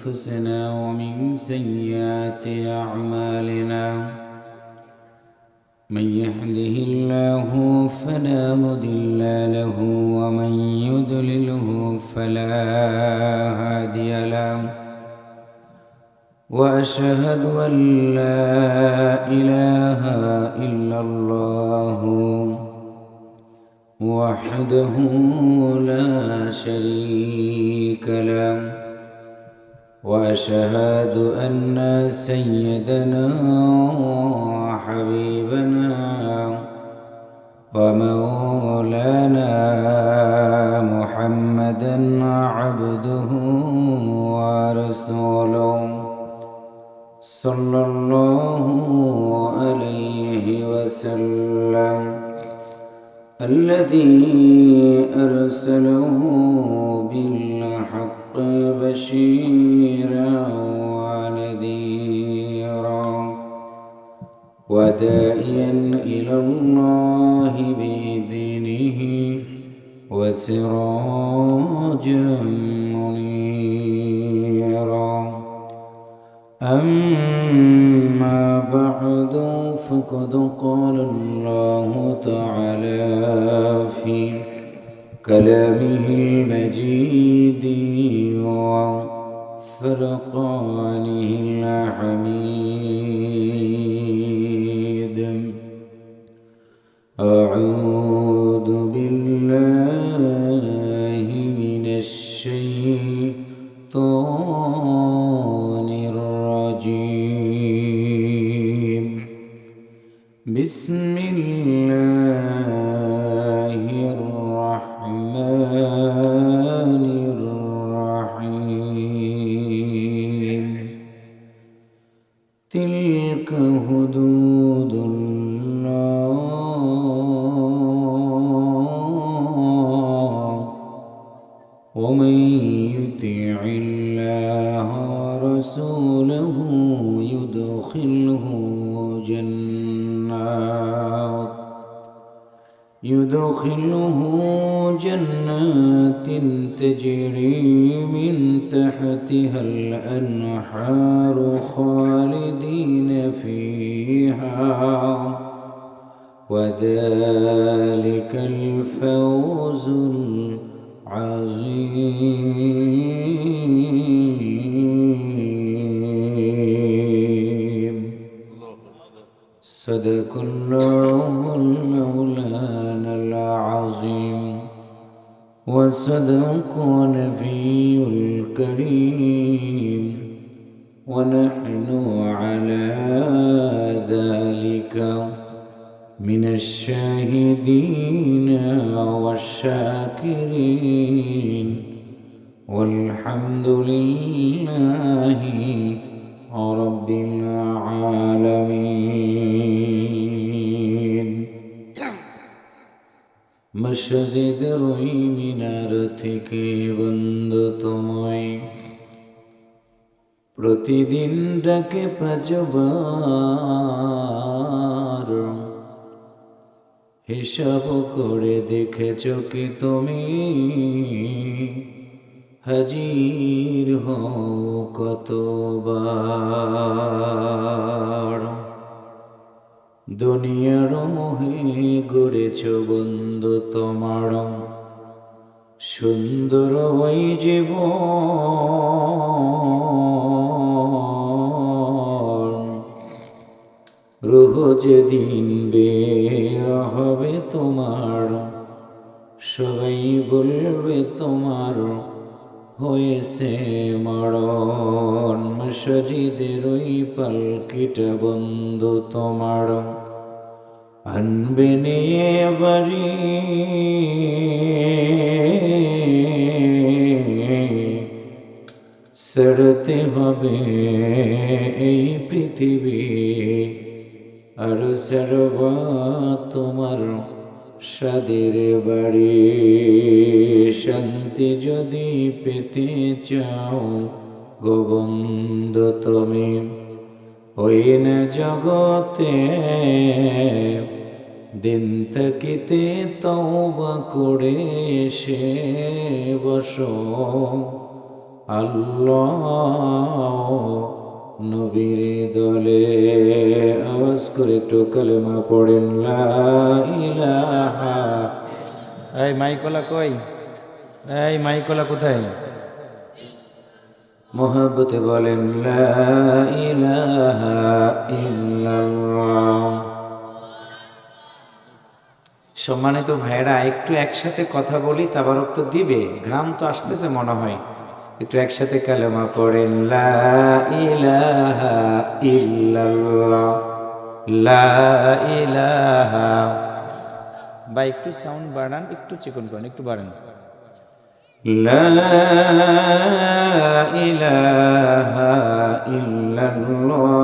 أنفسنا ومن سيئات أعمالنا من يهده الله فلا مضل له ومن يضلله فلا هادي له وأشهد أن لا إله إلا الله وحده لا شريك له وأشهد أن سيدنا وحبيبنا ومولانا محمدا عبده ورسوله صلى الله عليه وسلم الذي أرسله بالحق بشيرا ونذيرا وداعيا إلى الله بإذنه وسراجا منيرا أما بعد فقد قال الله تعالى في كلامه المجيد وفرقانه الحميد أعوذ بالله من الشيطان الرجيم بسم الله الرحمن الرحيم تلك حدود الله ومن يطع الله ورسوله يدخله جنات تجري من تحتها الأنهار خالدين فيها وذلك الفوز العظيم صدق الله مولانا العظيم وصدق نبي الكريم ونحن على ذلك من الشاهدين والشاكرين والحمد لله رب العالمين মসজিদের ওই মিনার থেকে বন্ধু তোমায় প্রতিদিন ডাকে পাঁচবার হিসাব করে দেখেছ কি তুমি হাজির হও কতবার দুনিয়ার মোহে গড়েছ বন্ধু তোমার সুন্দর ওই জীবন রূহ যেদিন বের হবে তোমার সবাই বলবে তোমার হয়েছে মরণ মসজিদের ওই পালকিটা বন্ধু তোমার আনবে নিয়ে বাড়ি ছাড়তে হবে এই পৃথিবী আর ছাড়বা তোমার সাদের বাড়ি শান্তি যদি পেতে চাও গোবন্ধ তুমি ওই না জগতে দিন থাকিতে তওবা করে সে বসো আল্লাহ নবীর দলে আওয়াজ করে একটু কালেমা পড়েন লা ইলাহা। এই মাইকলা কই? এই মাইকলা কোথায়? মোহাব্বতে বলেন লা ইলাহা ইল্লাল্লাহ। সম্মানিত ভাইরা, একটু একসাথে কথা বলি, তাবারক তো দিবে, ঘ্রাম তো আসতেছে মনে হয়। একটু একসাথে কালেমা পড়েন লা ইলাহা ইল্লাল্লাহ, লা ইলাহা। বা একটু সাউন্ড বাড়ান, একটু চিকন করেন, একটু বাড়ান। লা ইলাহা ইল্লাল্লাহ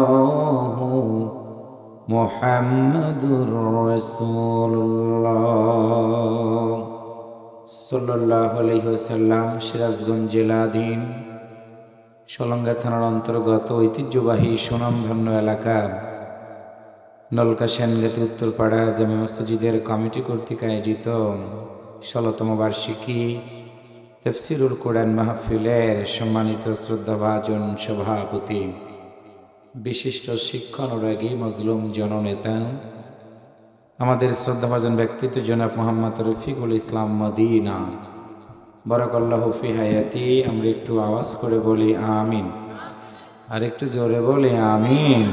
মুহাম্মাদুর রাসূলুল্লাহ সাল্লাল্লাহু আলাইহি ওয়াসাল্লাম। সিরাজগঞ্জ জেলাধীন সলঙ্গা থানার অন্তর্গত ঐতিহ্যবাহী সুনামধন্য এলাকা নলকা সেনগাতি উত্তরপাড়া জামে মসজিদের কমিটি কর্তৃক আয়োজিত ১৬তম বার্ষিকী তাফসীরুল কোরআন মাহফিলের সম্মানিত শ্রদ্ধাভাজন সভাপতি, বিশিষ্ট শিক্ষক অনুরাগী মজলুম জননেতা, আমাদের শ্রদ্ধাভাজন ব্যক্তিত্ব জনাব মোহাম্মদ রফিকুল ইসলাম মদিনা, বারাকাল্লাহু ফি হায়াতি। আমরা একটু আওয়াজ করে বলি আমিন, আর একটু জোরে বলি আমিন।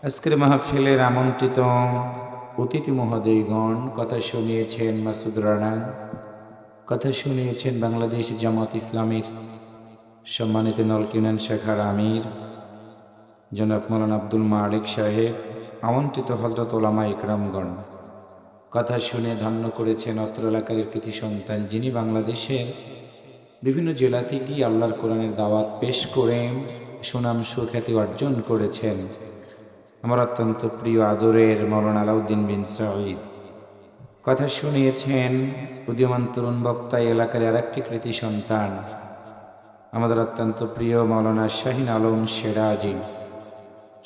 আজকের মাহফিলের আমন্ত্রিত অতিথি মহোদয়গণ, কথা শুনিয়েছেন মাসুদ রানা, কথা শুনিয়েছেন বাংলাদেশ জামাত ইসলামীর সম্মানিত নলকা ইউনিয়ন শাখার আমির জনাব মৌলানা আব্দুল মালিক সাহেব, আমন্ত্রিত হযরত ওলামা ইকরামগণ, কথা শুনে ধন্য করেছেন অত্র এলাকার কৃতি সন্তান, যিনি বাংলাদেশের বিভিন্ন জেলাতে গিয়ে আল্লাহর কোরআনের দাওয়াত পেশ করে সুনাম সুখ্যাতি অর্জন করেছেন। আমার অত্যন্ত প্রিয় আদরের মৌলানা আলাউদ্দিন বিন সঈদ, কথা শুনিয়েছেন উদীয়মান তরুণ বক্তা এলাকার আর একটি কৃতি সন্তান, আমাদের অত্যন্ত প্রিয় মৌলানা শাহিন আলম সিরাজি,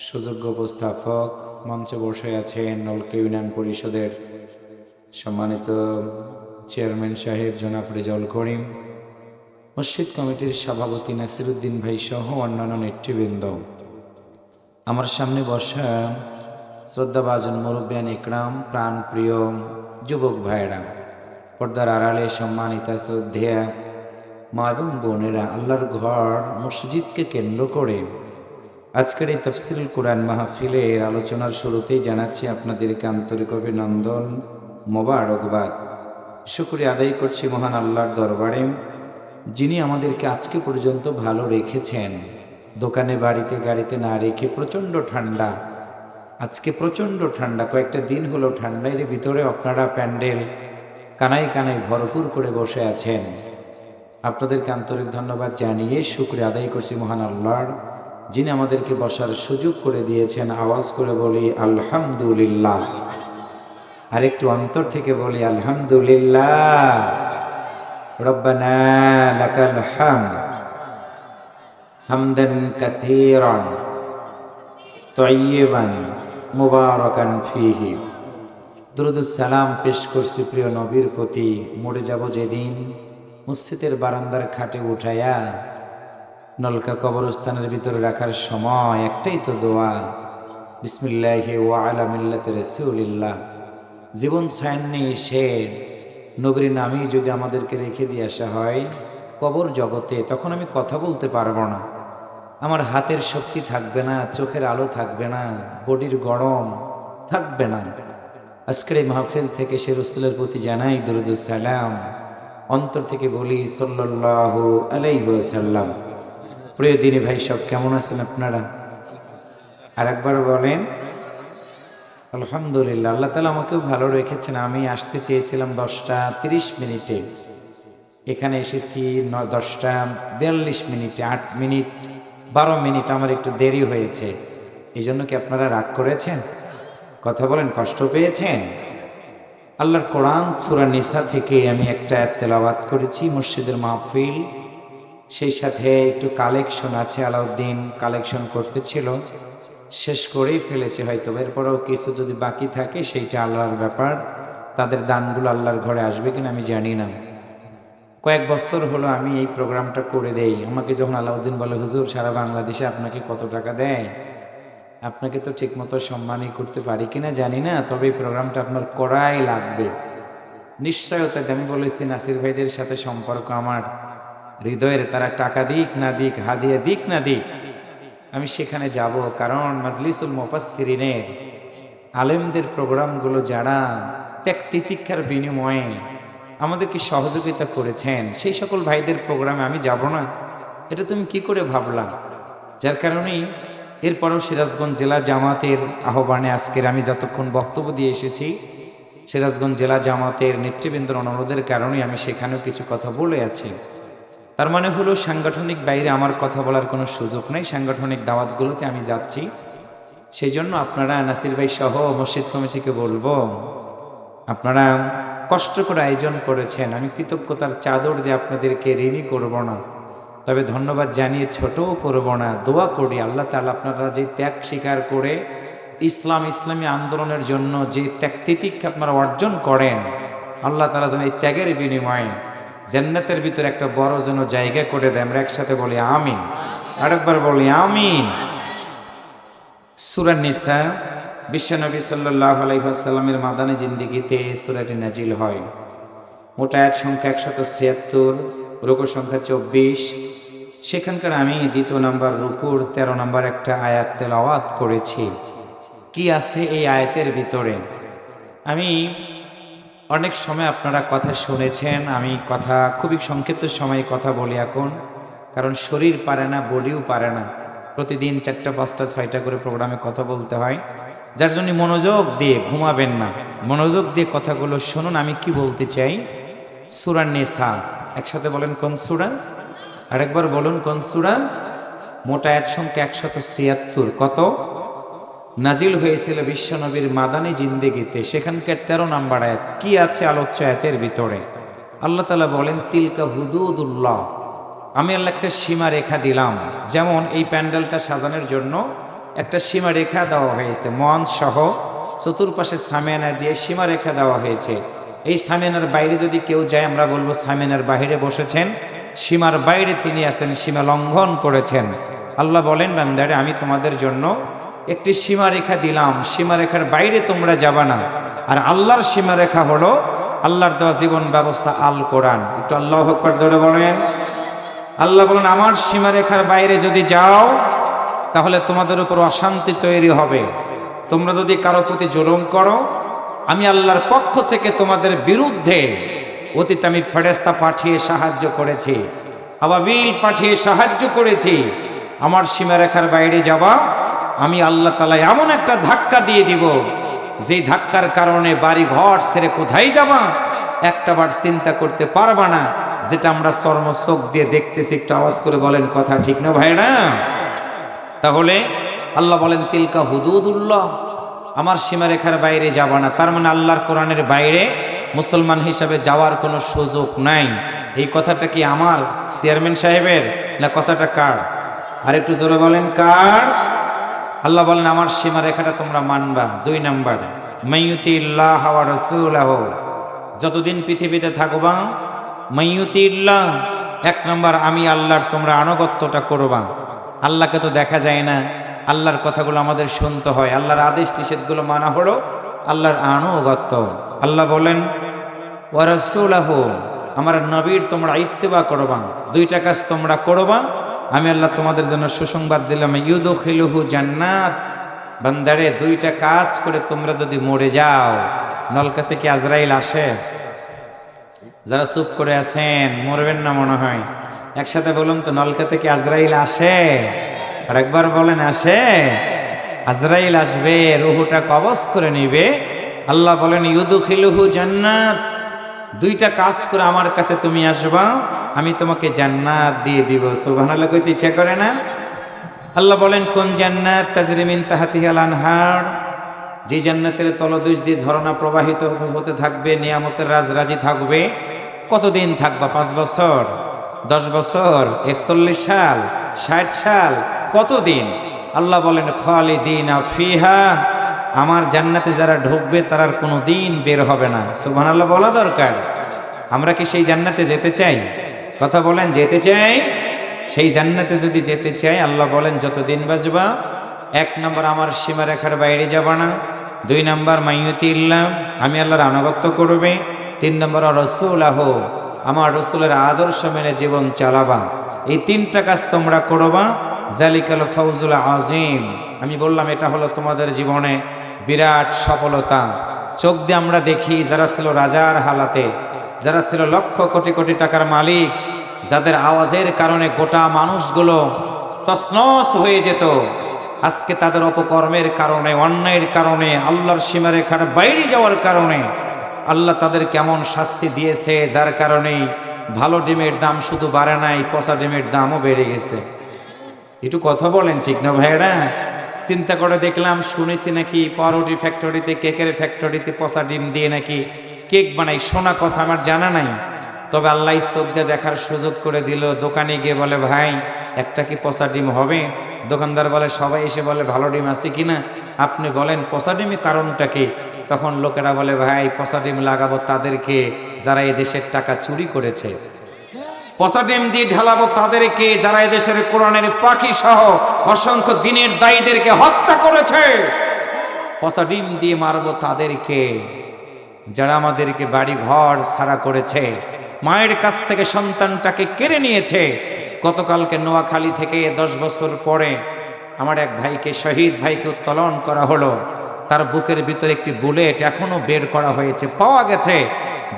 সুযোগ্য উপস্থাপক। মঞ্চে বসে আছেন নলকা ইউনিয়ন পরিষদের সম্মানিত চেয়ারম্যান সাহেব জনাব রেজাউল করিম, মসজিদ কমিটির সভাপতি নাসিরউদ্দিন ভাই সহ অন্যান্য নেতৃবৃন্দ, আমার সামনে বসা শ্রদ্ধাভাজন মুরব্বিয়ান ইকরাম, প্রাণ প্রিয় যুবক ভাইয়েরা, পর্দার আড়ালে সম্মানিতা শ্রদ্ধেয়া মা এবং বোনেরা, আল্লাহর ঘর মসজিদকে কেন্দ্র করে আজকের এই তাফসীরুল কোরআন মাহফিলের আলোচনার শুরুতেই জানাচ্ছি আপনাদেরকে আন্তরিক অভিনন্দন, মোবারকবাদ। শুকরিয়া আদায় করছি মহান আল্লাহর দরবারে, যিনি আমাদেরকে আজকে পর্যন্ত ভালো রেখেছেন। দোকানে বাড়িতে গাড়িতে না রেখে প্রচণ্ড ঠান্ডা, আজকে প্রচণ্ড ঠান্ডা, কয়েকটা দিন হলো ঠান্ডা, এর ভিতরে আপনারা প্যান্ডেল কানায় কানায় ভরপুর করে বসে আছেন। আপনাদেরকে আন্তরিক ধন্যবাদ জানিয়ে শুকরিয়া আদায় করছি মহান আল্লাহর, যিনি আমাদেরকে বসার সুযোগ করে দিয়েছেন। আওয়াজ করে বলি আলহামদুলিল্লাহ, আর একটু অন্তর থেকে বলি আলহামদুলিল্লাহ। রব্বানা লাকাল হামদ হামদান কাসীরান তাইয়িবান মুবারাকান ফীহি। দুরূদুস সালাম পেশ করছি প্রিয় নবীর প্রতি। মরে যাব যেদিন মসজিদের বারান্দার খাটে উঠাইয়া নলকা কবরস্থানের ভিতরে রাখার সময় একটাই তো দোয়া, বিসমিল্লাহি ওয়া আলা মিল্লাতি রাসূলিল্লাহ। জীবন ছায়ান্নে সে নবীর নামেই যদি আমাদেরকে রেখে দিয়ে আসা হয় কবর জগতে, তখন আমি কথা বলতে পারবো না, আমার হাতের শক্তি থাকবে না, চোখের আলো থাকবে না, বডির গরম থাকবে না। আজকের এই মাহফিল থেকে সে রাসূলের প্রতি জানাই দুরূদুস সালাম, অন্তর থেকে বলি সাল্লাল্লাহু আলাইহি ওয়াসাল্লাম। প্রিয় দিনী ভাই সব কেমন আছেন আপনারা? আরেকবার বলেন আলহামদুলিল্লাহ। আল্লাহ তাআলা আমাকেও ভালো রেখেছেন। আমি আসতে চেয়েছিলাম 10টা 30 মিনিটে, এখানে এসেছি 10টা 42 মিনিটে, 8 মিনিট 12 মিনিট আমার একটু দেরি হয়েছে। এই জন্য কি আপনারা রাগ করেছেন? কথা বলেন, কষ্ট পেয়েছেন? আল্লাহর কোরআন সূরা নিসা থেকে আমি একটা আয়াত তেলাওয়াত করেছি মসজিদের মাহফিল, সেই সাথে একটু কালেকশন আছে, আলাউদ্দিন কালেকশন করতেছিল, শেষ করেই ফেলেছে হয়তো, এরপরেও কিছু যদি বাকি থাকে সেইটা আল্লাহর ব্যাপার, তাদের দানগুলো আল্লাহর ঘরে আসবে কিনা আমি জানি না। কয়েক বছর হলো আমি এই প্রোগ্রামটা করে দেই। আমাকে যখন আলাউদ্দিন বলে, হুজুর সারা বাংলাদেশে আপনাকে কত টাকা দেয়, আপনাকে তো ঠিকমতো সম্মানই করতে পারি কিনা জানি না, তবে এই প্রোগ্রামটা আপনার করাই লাগবে। নিশ্চয়তা আমি বলেছি নাসির ভাইদের সাথে সম্পর্ক আমার হৃদয়ের, তারা টাকা দিক না দিক, হাদিয়া দিক না দিক, আমি সেখানে যাব। কারণ মাজলিসুল মুফাসসিরিনের আলেমদের প্রোগ্রামগুলো যারা ত্যাগ তিতিক্ষার বিনিময়ে আমাদেরকে সহযোগিতা করেছেন, সেই সকল ভাইদের প্রোগ্রামে আমি যাব না, এটা তুমি কি করে ভাবলা? যার কারণেই এরপরেও সিরাজগঞ্জ জেলা জামাতের আহ্বানে আজকের আমি যতক্ষণ বক্তব্য দিয়ে এসেছি, সিরাজগঞ্জ জেলা জামাতের নেতৃবৃন্দের অনুরোধের কারণেই আমি সেখানেও কিছু কথা বলে আছি। তার মানে হলো সাংগঠনিক বাইরে আমার কথা বলার কোনো সুযোগ নেই, সাংগঠনিক দাওয়াতগুলোতে আমি যাচ্ছি। সেই জন্য আপনারা নাসির ভাই সহ মসজিদ কমিটিকে বলবো, আপনারা কষ্ট করে আয়োজন করেছেন, আমি কৃতজ্ঞতার চাদর দিয়ে আপনাদেরকে ঋণী করব না, তবে ধন্যবাদ জানিয়ে ছোটও করব না। দোয়া করি আল্লাহ তাআলা আপনারা যে ত্যাগ স্বীকার করে ইসলামী আন্দোলনের জন্য যে ত্যাগ তিতিক্ষা আপনারা অর্জন করেন, আল্লাহ তাআলা যেন এই ত্যাগের বিনিময়ে জান্নাতের ভিতরে একটা বড় যেন জায়গা করে দেয়। আমরা একসাথে বলি আমিন, আরেকবার বলি আমিন। সূরা নিসা, বিশ্বনবী সাল্লাল্লাহু আলাইহি ওয়াসাল্লামের মাদানী জিন্দেগিতে সূরাটি নাজিল হয়। মোট আয়াত সংখ্যা 176, রুকু সংখ্যা 24। সেখানকার আমি 2 নম্বর রুকুর 13 নম্বর একটা আয়াত তেলাওয়াত করেছি। কি আছে এই আয়াতের ভিতরে? আমি অনেক সময় আপনারা কথা শুনেছেন, আমি কথা খুবই সংক্ষিপ্ত সময়ে কথা বলি এখন, কারণ শরীর পারে না, বডিও পারে না, প্রতিদিন 4টা 5টা 6টা করে প্রোগ্রামে কথা বলতে হয়। যার জন্য মনোযোগ দিয়ে ঘুমাবেন না, মনোযোগ দিয়ে কথাগুলো শুনুন আমি কি বলতে চাই। সূরা নিসা, একসাথে বলেন কোন সূরা? আরেকবার বলুন কোন সূরা? মোট আয়াত সংখ্যা 176। কত? নাজিল হয়েছিল বিশ্বনবীর মাদানী জিন্দেগিতে। সেখানকার 13 নম্বর আয়াত। কি আছে আলোচ্য আয়াতের ভিতরে? আল্লাহ তাআলা বলেন, তিলকা হুদুদুল্লাহ, আমি আল্লাহ একটা সীমা রেখা দিলাম। যেমন এই প্যান্ডেলটা সাজানোর জন্য একটা সীমা রেখা দেওয়া হয়েছে, মঞ্চ সহ চতুর্পাশে সামিয়ানা দিয়ে সীমা রেখা দেওয়া হয়েছে। এই সামিয়ানার বাইরে যদি কেউ যায়, আমরা বলবো সামিয়ানার বাইরে বসেছেন, সীমার বাইরে তিনি আছেন, সীমা লঙ্ঘন করেছেন। আল্লাহ বলেন, বান্দারে আমি তোমাদের জন্য একটি সীমারেখা দিলাম, সীমারেখার বাইরে তোমরা যাবা না। আর আল্লাহর সীমারেখা হলো আল্লাহর দেওয়া জীবন ব্যবস্থা, আল কোরআন। একটু আল্লাহু আকবার জোরে বলেন। আল্লাহ বলেন, আমার সীমারেখার বাইরে যদি যাও তাহলে তোমাদের উপর অশান্তি তৈরি হবে। তোমরা যদি কারো প্রতি জুলুম করো, আমি আল্লাহর পক্ষ থেকে তোমাদের বিরুদ্ধে অতীতে আমি ফেরেশতা পাঠিয়ে সাহায্য করেছি, আবাবিল পাঠিয়ে সাহায্য করেছি। আমার সীমারেখার বাইরে যাবা, আমি আল্লাহ তাআলা এমন একটা ধাক্কা দিয়ে দিব, যেই ধাক্কার কারণে বাড়ি ঘর ছেড়ে কোথায় যাবা একটা বার চিন্তা করতে পারবা না, যেটা আমরা চর্ম চোখ দিয়ে দেখতেছি। একটু আওয়াজ করে বলেন কথা ঠিক না ভাইরা? তাহলে আল্লাহ বলেন, তিলকা হুদুদুল্লাহ, আমার সীমারেখার বাইরে যাবা না। তার মানে আল্লাহর কোরআনের বাইরে মুসলমান হিসাবে যাওয়ার কোনো সুযোগ নাই। এই কথাটা কি আমার চেয়ারম্যান সাহেবের, না কথাটা কার? আর একটু জোরে বলেন কার? আল্লাহ বলেন, আমার সীমারেখাটা তোমরা মানবা। 2 নাম্বার, মাইয়ুতিল্লাহ ওয়া রাসূলাহু, যতদিন পৃথিবীতে থাকবা, মাইয়ুতিল্লাহ 1 নাম্বার, আমি আল্লাহর তোমরা আনুগত্যটা করবা। আল্লাহকে তো দেখা যায় না, আল্লাহর কথাগুলো আমাদের শুনতে হয়, আল্লাহর আদেশ নিষেধগুলো মানা হলো আল্লাহর আনুগত্য। আল্লাহ বলেন, ওয়া রাসূলাহু, আমার নবীর তোমরা ইত্তেবা করবা। 2টা কাজ তোমরা করবা, আমি আল্লাহ তোমাদের জন্য সুসংবাদ দিলাম, ইউদখিলুহু জান্নাত। বান্দারে, 2টা কাজ করে তোমরা যদি মরে যাও, নলকা থেকে আজরাইল আসে? যারা চুপ করে আছেন, মরবেন না মনে হয়, একসাথে বলুন তো, নলকা থেকে আজরাইল আসে? আর একবার বলেন, আসে? আজরাইল আসবে, রুহুটা কবজ করে নিবে। আল্লাহ বলেন, ইউদখিলুহু জান্নাত, 2টা কাজ করে আমার কাছে তুমি আসবা, আমি তোমাকে জান্নাত দিয়ে দিব। সুবহানাল্লাহ কইতে ইচ্ছা করে না? আল্লাহ বলেন, কোন জান্নাত? তাজরি মিন তাহতিহাল আনহার, যে জান্নাতের তলদেশ দিয়ে ঝর্ণা প্রবাহিত হতে থাকবে, নিয়ামতের রাজরাজি থাকবে। কতদিন থাকবা? 5 বছর, 10 বছর, 41 সাল, 60 সাল, কতদিন? আল্লাহ বলেন, খালিদিনা ফিহা, আমার জান্নাতে যারা ঢুকবে তারা আর কোনো দিন বের হবে না। সুবহানাল্লাহ বলা দরকার। আমরা কি সেই জান্নাতে যেতে চাই? কথা বলেন, যেতে চাই? সেই জান্নাতে যদি যেতে চাই, আল্লাহ বলেন যতদিন বাঁচবা, 1 নম্বর আমার সীমারেখার বাইরে যাবা না, 2 নম্বর মাইয়ুতিল্লাহ, আমি আল্লাহর আনুগত্য করবে, 3 নম্বর রাসূলাহ, আমার রাসূলের আদর্শ মেনে জীবন চালাবা। এই 3টা কাজ তোমরা করবা, জালিকাল ফাউজুল আযীম। আমি বললাম এটা হলো তোমাদের জীবনে বিরাট সফলতা। চোখ দিয়ে আমরা দেখি যারা ছিল রাজার হালাতে, যারা ছিল লক্ষ কোটি কোটি টাকার মালিক, যাদের আওয়াজের কারণে গোটা মানুষগুলো তছনছ হয়ে যেত, আজকে তাদের অপকর্মের কারণে, অন্যায়ের কারণে, আল্লাহর সীমারেখার বাইরে যাওয়ার কারণে আল্লাহ তাদের কেমন শাস্তি দিয়েছে, যার কারণে ভালো ডিমের দাম শুধু বাড়ে নাই, পচা ডিমের দামও বেড়ে গেছে। একটু কথা বলেন, ঠিক না ভাইয়েরা? চিন্তা করে দেখলাম, শুনেছি নাকি পাউরুটি ফ্যাক্টরিতে, কেকের ফ্যাক্টরিতে পচা ডিম দিয়ে নাকি কেক বানাই, শোনা কথা, আমার জানা নাই। তবে আল্লাহ চোখ দিয়ে দেখার সুযোগ করে দিল। দোকানে গিয়ে বলে, ভাই একটা কি পচা ডিম হবে? দোকানদার বলে, সবাই এসে বলে ভালো ডিম আছে কিনা, আপনি বলেন পচা ডিমের কারণটা কি? তখন লোকেরা বলে, ভাই পচা ডিম লাগাবো তাদেরকে যারা এই দেশের টাকা চুরি করেছে, পচা ডিম দিয়ে ঢালাবো তাদেরকে যারা এদেশের কোরআনের পাখি সহ অসংখ্য দিনের দায়ীদেরকে হত্যা করেছে, পচা ডিম দিয়ে মারবো তাদেরকে যারা আমাদেরকে বাড়ি ঘর ছাড়া করেছে, মায়ের কাছ থেকে সন্তানটাকে কেড়ে নিয়েছে। গতকালকে নোয়াখালী থেকে 10 বছর পরে আমার এক ভাইকে, শহীদ ভাইকে উত্তোলন করা হলো। তার বুকের ভিতরে একটি বুলেট এখনো বের করা হয়েছে, পাওয়া গেছে।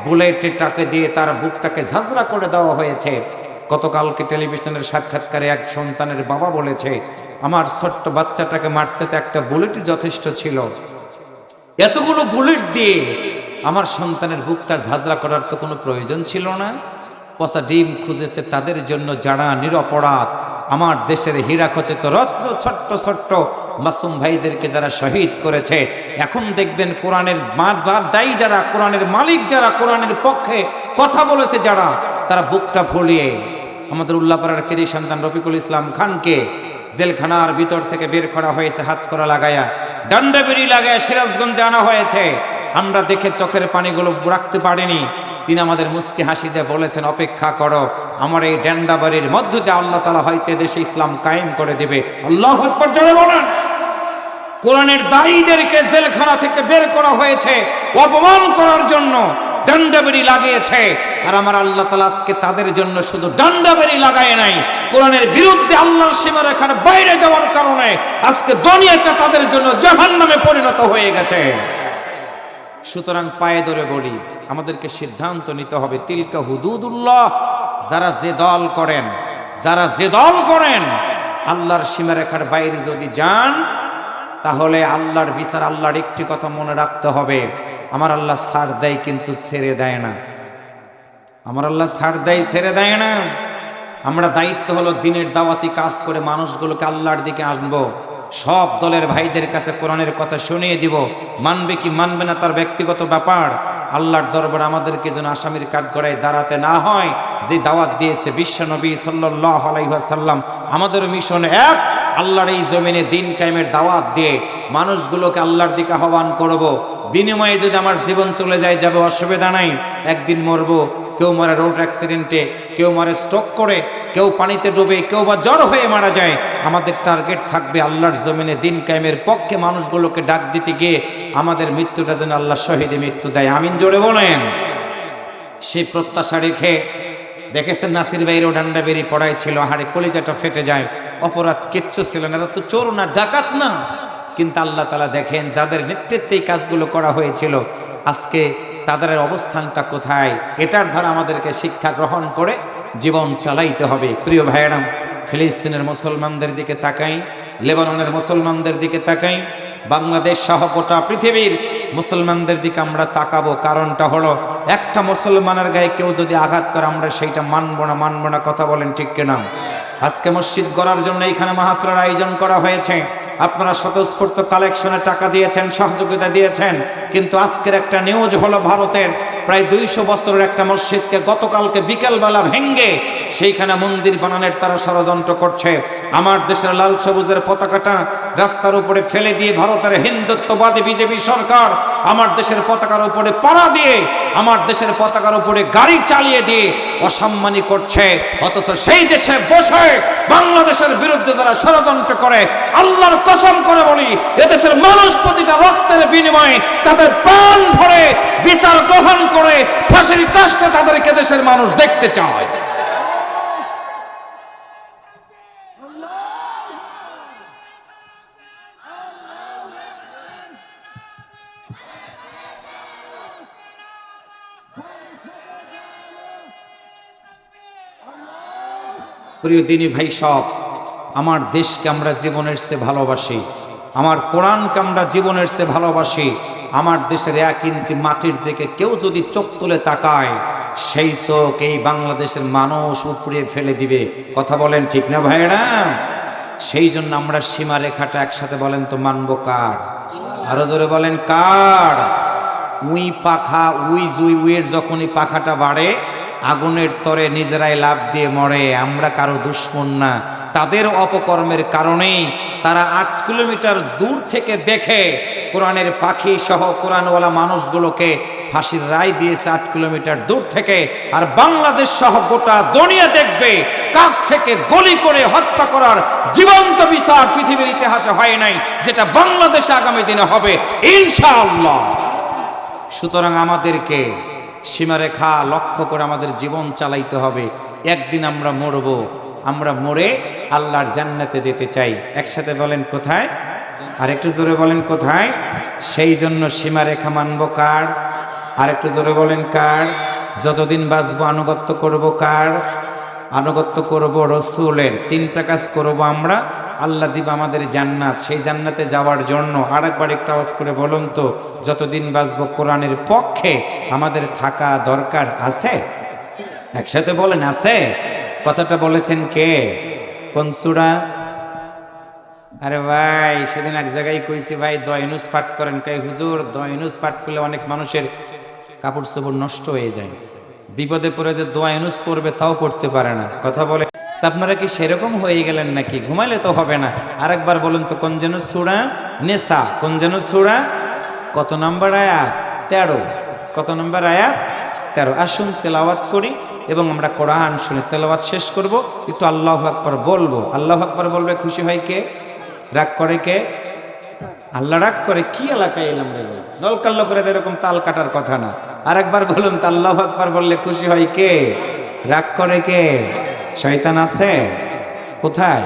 বুলেটটাকে দিয়ে তার বুকটাকে ঝাঁঝরা করে দেওয়া হয়েছে। গতকালকে টেলিভিশনের সাক্ষাৎকারে এক সন্তানের বাবা বলেছে, আমার ছোট্ট বাচ্চাটাকে মারতে তো একটা বুলেটই যথেষ্ট ছিল, এতগুলো বুলেট দিয়ে আমার সন্তানের বুকটা ঝাঁঝরা করার তো কোনো প্রয়োজন ছিল না। পচা ডিম খুঁজেছে তাদের জন্য যারা নিরপরাধ, আমার দেশের হীরা খচিত রত্ন ছোট্ট ছোট্ট মাসুম ভাইদেরকে যারা শহীদ করেছে। এখন দেখবেন কোরআনের দায়ী যারা, কোরআনের মালিক যারা, কোরআনের পক্ষে কথা বলেছে যারা, তারা বুকটা ফুলিয়ে আমাদের উল্লাপাড়ার কেদি সন্তান রফিকুল ইসলাম খানকে জেলখানার ভিতর থেকে বের করা হয়েছে, হাত করা লাগায়া, ডান্ডা বেরি লাগায় সিরাজগঞ্জে আনা হয়েছে। আমরা দেখে চোখের পানিগুলো রাখতে পারিনি। তিনি আমাদের মুস্কি হাসি দিয়ে বলেছেন, অপেক্ষা করো, আমার এই ডান্ডা বাড়ির মধ্য দিয়ে আল্লাহ তাআলা হয়তো দেশে ইসলাম কায়েম করে দেবে। আল্লাহু আকবার জোরে বলেন। কোরআনের দায়ীদেরকে জেলখানা থেকে বের করা হয়েছে অপমান করার জন্য, ডান্ডা বেরি লাগিয়েছে। আর আমার আল্লাহ তাআলা আজকে তাদের জন্য শুধু ডান্ডা বেরি লাগায় নাই, কোরআনের বিরুদ্ধে আল্লাহর সীমারেখার বাইরে যাওয়ার কারণে আজকে দুনিয়াটা তাদের জন্য জাহান্নামে পরিণত হয়ে গেছে। সুতরাং পায়ে ধরে বলি, আমাদেরকে সিদ্ধান্ত নিতে হবে, তিলকা হুদুদুল্লাহ। যারা যে দল করেন, যারা যে দল করেন, আল্লাহর সীমারেখার বাইরে যদি যান, তাহলে আল্লাহর বিচার, আল্লাহর একটি কথা মনে রাখতে হবে, আমার আল্লাহ ছাড় দেয় কিন্তু ছেড়ে দেয় না। আমার আল্লাহ ছাড় দেয়, ছেড়ে দেয় না। আমরা দায়িত্ব হলো দিনের দাওয়াতি কাজ করে মানুষগুলোকে আল্লাহর দিকে আনবো। সব দলের ভাইদের কাছে কোরআনের কথা শুনিয়ে দিব, মানবে কি মানবে না তার ব্যক্তিগত ব্যাপার। আল্লাহর দরবারে আমাদেরকে যেন আসামির কাঠগড়ায় দাঁড়াতে না হয়। যে দাওয়াত দিয়েছে বিশ্ব নবী সাল্লাল্লাহু আলাইহি ওয়াসাল্লাম, আমাদের মিশন এক, আল্লাহর এই জমিনে দিন কায়েমের দাওয়াত দিয়ে মানুষগুলোকে আল্লাহর দিকে আহ্বান করব। বিনিময়ে যদি আমার জীবন চলে যায়, যাবে, অসুবিধা নাই, একদিন মরবো। কেউ মরে রোড অ্যাক্সিডেন্টে, কেউ মরে স্ট্রোক করে, কেউ পানিতে ডুবে, কেউ বা জ্বর হয়ে মারা যায়। আমাদের টার্গেট থাকবে আল্লাহর জমিনে দিন কায়েমের পক্ষে মানুষগুলোকে ডাক দিতে গিয়ে আমাদের মৃত্যুটা যেন আল্লাহ শহীদে মৃত্যু দেয়। আমিন জোরে বলেন। সেই প্রত্যাশা রেখে দেখেছেন নাসির ভাইয়েরও ডান্ডা বেরি পড়াই ছিল, হাড়ে কলিজাটা ফেটে যায়। অপরাধ কিচ্ছু ছিল না, এরা তো চোর না, ডাকাত না। কিন্তু আল্লাহ তাআলা দেখেন যাদের নেতৃত্বে এই কাজগুলো করা হয়েছিল, আজকে তাদের অবস্থানটা কোথায়, এটার দ্বারা আমাদেরকে শিক্ষা গ্রহণ করে জীবন চালাইতে হবে। প্রিয় ভাইয়েরা, ফিলিস্তিনের মুসলমানদের দিকে তাকাই, লেবাননের মুসলমানদের দিকে তাকাই, বাংলাদেশ সহ গোটা পৃথিবীর মুসলমানদের দিকে আমরা তাকাবো। কারণটা হলো, একটা মুসলমানের গায়ে কেউ যদি আঘাত করে, আমরা সেইটা মানবো না, মানবো না। কথা বলেন ঠিক কিনা? আজকে মসজিদ গড়ার জন্য এখানে মাহফিলের আয়োজন করা হয়েছে। আপনারা স্বতঃস্ফূর্ত কালেকশনে টাকা দিয়েছেন, সহযোগিতা দিয়েছেন। কিন্তু আজকের একটা নিউজ হলো, ভারতের প্রায় 200 বছরের একটা মসজিদকে গতকালকে বিকেলবেলা ভেঙ্গে সেইখানে মন্দির বানানোর তারা ষড়যন্ত্র করছে। আমার দেশের লাল সবুজের পতাকাটা রাস্তার উপরে ফেলে দিয়ে ভারতের হিন্দুত্ববাদী বিজেপি সরকার আমার দেশের পতাকার উপরে পাড়া দিয়ে, আমার দেশের পতাকার উপরে গাড়ি চালিয়ে দিয়ে অসম্মানী করছে। অথচ সেই দেশে বসে বাংলাদেশের বিরুদ্ধে যারা ষড়যন্ত্র করে, আল্লাহর কসম করে বলি, এদেশের মানুষ প্রতিটা রক্তের বিনিময়ে তাদের প্রাণ ভরে বিচার গ্রহণ করে ফাঁসির কাজটা তাদেরকে দেশের মানুষ দেখতে চায়। প্রিয় দিনী ভাই সব, আমার দেশকে আমরা জীবনের চেয়ে ভালোবাসি, আমার কোরআনকে আমরা জীবনের চেয়ে ভালোবাসি। আমার দেশের 1 ইঞ্চি মাটির দিকে কেউ যদি চোখ তুলে তাকায়, সেই চোখ এই বাংলাদেশের মানুষ উপড়ে ফেলে দিবে। কথা বলেন ঠিক না ভাইরা? সেই জন্য আমরা সীমারেখাটা একসাথে বলেন তো মানব কার? আরো জোরে বলেন কার? উই পাখা, উই জুই, উইয়ের যখনই পাখাটা বাড়ে আগুনের তরে নিজেরাই লাফ দিয়ে মরে। আমরা কারো দুশ্মন না। তাদের অপকর্মের কারণেই তারা 8 কিলোমিটার দূর থেকে দেখে কোরআনের পাখি সহ কোরআনওয়ালা মানুষগুলোকে ফাঁসির রায় দিয়েছে 8 কিলোমিটার দূর থেকে। আর বাংলাদেশ সহ গোটা দুনিয়া দেখবে কাছ থেকে গুলি করে হত্যা করার জীবন্ত বিচার পৃথিবীর ইতিহাসে হয় নাই, যেটা বাংলাদেশে আগামী দিনে হবে ইনশাআল্লাহ। সুতরাং আমাদেরকে সীমারেখা লক্ষ্য করে আমাদের জীবন চালাইতে হবে। একদিন আমরা মরব, আমরা মরে আল্লাহর জান্নাতে যেতে চাই। একসাথে বলেন কোথায়? আর একটু জোরে বলেন কোথায়? সেই জন্য সীমারেখা মানব কার? আর একটু জোরে বলেন কার? যতদিন বাঁচবো আনুগত্য করব কার? আনুগত্য করব রসুলের। 3টা কাজ করব আমরা, আল্লাহ দিব আমাদের জান্নাত। সেই জান্নাতে যাওয়ার জন্য আরেকবার একটা আওয়াজ করে বলুন তো, যতদিন বাঁচবো কোরআনের পক্ষে আমাদের থাকা দরকার আছে? একসাথে বলেন আছে? কথাটা বলেছেন কে? কোন সূরা? আরে ভাই, সেদিন এক জায়গায় কইছি ভাই দয়নুস পাঠ করেন। কে হুজুর দয়নুস পাঠ করলে অনেক মানুষের কাপড় চোপড় নষ্ট হয়ে যায়, বিপদে পড়ে যে দয়নুস পড়বে তাও পড়তে পারে না। কথা বলে আপনারা কি সেরকম হয়ে গেলেন নাকি? ঘুমাইলে তো হবে না। আরেকবার বলুন তো, কোন যেন সূরা? নিসা। কোন যেন সূরা? কত নাম্বার আয়াত? 13। কত নাম্বার আয়াত? 13। আসুন তেলাওয়াত করি এবং আমরা কোরআন শুনে তেলাওয়াত শেষ করব। একটু আল্লাহু আকবার বলবো। আল্লাহু আকবার বলবে খুশি হয় কে? রাগ করে কে? আল্লাহ রাগ করে? কি এলাকায় এলাম রে ভাই, নলকাল্লো করে এরকম তাল কাটার কথা না। আরেকবার বলুন তো, আল্লাহু আকবার বললে খুশি হয় কে? রাগ করে কে? শয়তান আছে কোথায়?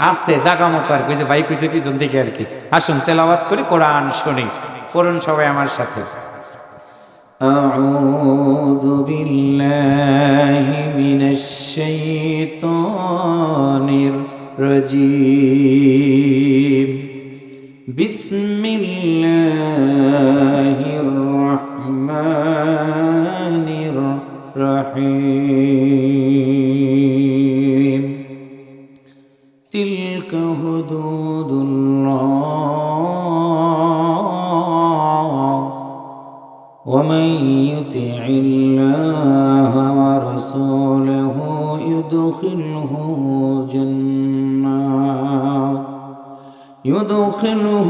আছে জাগা মতো আর কইছে ভাই, কইছে পিছন দিকে আর কি। আসুন তেলাওয়াত করি, কোরআন শুনি। পড়ুন সবাই আমার সাথে। আউযু বিল্লাহি মিনাশ শাইতানির রাজীম। বিসমিল্লাহির রাহমানির রহিম। তিলকা হুদুদুল্লাহ ওয়ামান ইউতি'ইল্লাহা ওয়া রাসূলাহু يدخله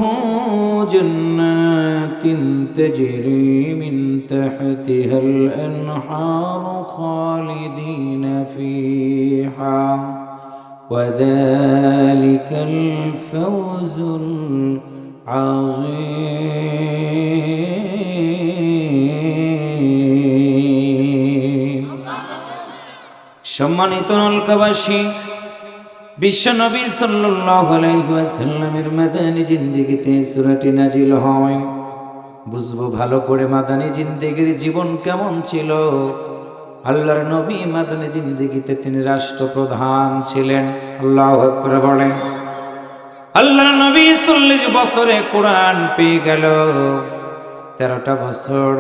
جنات تجري من تحتها الأنهار خالدين فيها وذلك الفوز العظيم। সম্মানিত নলকাবাসী, বিশ্বনবী সাল্লাল্লাহু আলাইহি ওয়াসাল্লামের মাদানী জিন্দেগিতে সূরাটি নাজিল হয়। বুঝবো ভালো করে মাদানী জিন্দেগির জীবন কেমন ছিল। আল্লাহর নবী মাদানী জিন্দেগিতে তিনি রাষ্ট্রপ্রধান ছিলেন। আল্লাহু আকবার বলেন। আল্লাহর নবী 40 বছরে কোরআন পেয়ে গেল। 13টা বছর